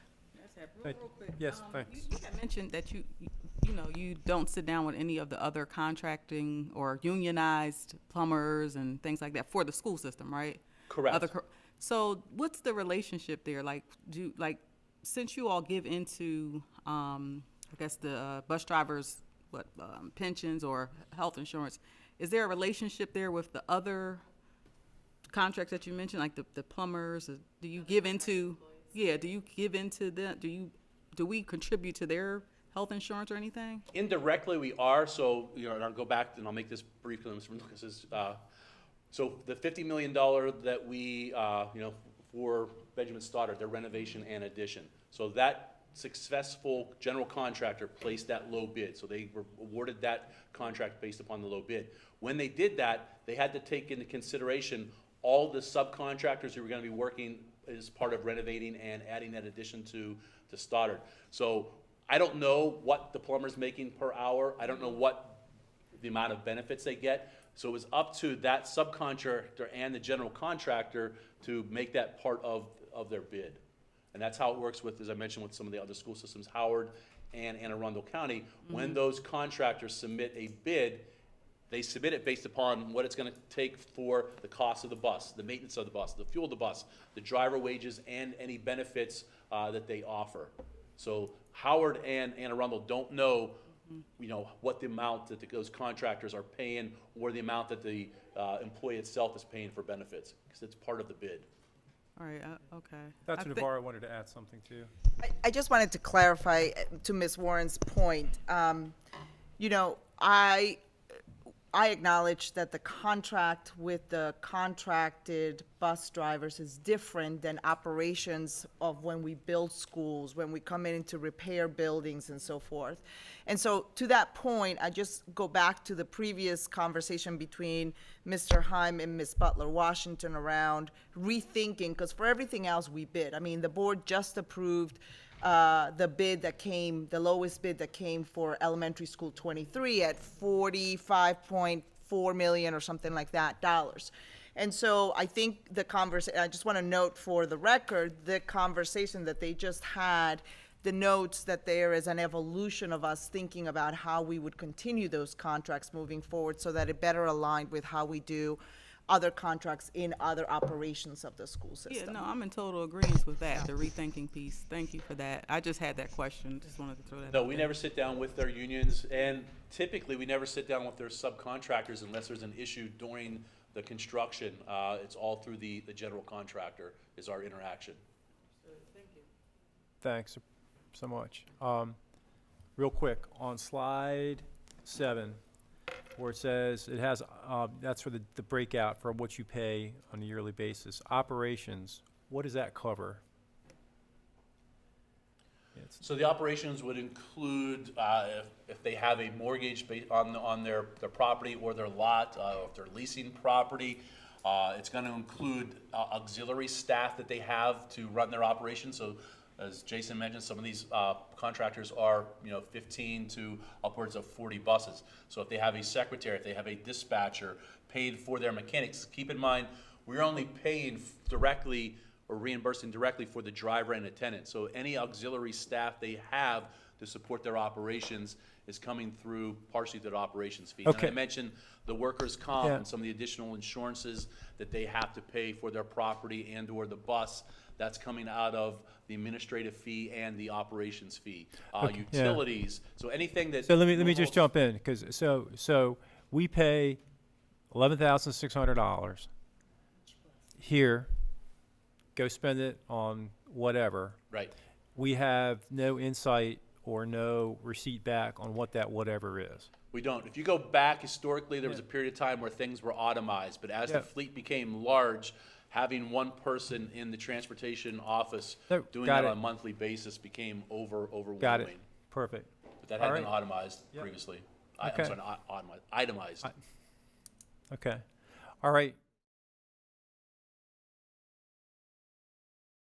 Real quick. Yes, thanks. You had mentioned that you don't sit down with any of the other contracting or unionized plumbers and things like that for the school system, right? Correct. So what's the relationship there? Since you all give into, I guess the bus drivers, pensions or health insurance, is there a relationship there with the other contracts that you mentioned, like the plumbers? Do you give into? Yeah, do you give into them? Do we contribute to their health insurance or anything? Indirectly, we are. So, and I'll go back and I'll make this brief because so the $50 million that we, for Benjamin Stoddard, their renovation and addition. So that successful general contractor placed that low bid. So they were awarded that contract based upon the low bid. When they did that, they had to take into consideration all the subcontractors who were going to be working is part of renovating and adding that addition to Stoddard. So I don't know what the plumber's making per hour. I don't know what the amount of benefits they get. So it was up to that subcontractor and the general contractor to make that part of their bid. And that's how it works with, as I mentioned, with some of the other school systems, Howard and Anne Arundel County. When those contractors submit a bid, they submit it based upon what it's gonna take for the cost of the bus, the maintenance of the bus, the fuel of the bus, the driver wages, and any benefits that they offer. So Howard and Anne Arundel don't know, you know, what the amount that those contractors are paying or the amount that the employee itself is paying for benefits, because it's part of the bid. All right, okay. That's I what thi- Navarro wanted to add something to. I just wanted to clarify to Ms. Warren's point. You know, I acknowledge that the contract with the contracted bus drivers is different than operations of when we build schools, when we come in to repair buildings and so forth. And so to that point, I just go back to the previous conversation between Mr. Heim and Ms. Butler Washington around rethinking, because for everything else we bid. I mean, the board just approved the bid that came, the lowest bid that came for elementary school 23 at $45.4 million or something like that dollars. And so I think the conversation, I just want to note for the record, the conversation that they just had, the notes that there is an evolution of us thinking about how we would continue those contracts moving forward so that it better aligned with how we do other contracts in other operations of the school system. Yeah, no, I'm in total agreement with that, the rethinking piece. Thank you for that. I just had that question, just wanted to throw that No, out we there. never sit down with their unions, and typically, we never sit down with their subcontractors unless there's an issue during the construction. It's all through the general contractor is our interaction. Thanks so much. Real quick, on slide 7, where it says it has, that's for the breakout for what you pay on a yearly basis. Operations, what does that cover? So the operations would include, if they have a mortgage on their property or their lot, if they're leasing property, it's gonna include auxiliary staff that they have to run their operations. So as Jason mentioned, some of these contractors are, 15 to upwards of 40 buses. So if they have a secretary, if they have a dispatcher paid for their mechanics, keep in mind, we're only paying directly or reimbursing directly for the driver and attendant. So any auxiliary staff they have to support their operations is coming through partially their operations fee. Okay. And I mentioned the workers' comp Yeah. and some of the additional insurances that they have to pay for their property and or the bus. That's coming out of the administrative fee and the operations fee. Okay, yeah. Utilities, so anything that. So let me just jump in, because so we pay $11,600 here. Go spend it on whatever. Right. We have no insight or no receipt back on what that whatever is. We don't. If you go back historically, there was a period of time where things were automized, but as the Yeah. fleet became large, having one person in the transportation office No, doing got that it. on a monthly basis became overwhelming. Got it. Perfect. But that had All been right. automized Yep. previously. Okay. I'm sorry, not automized, itemized. Okay. All right.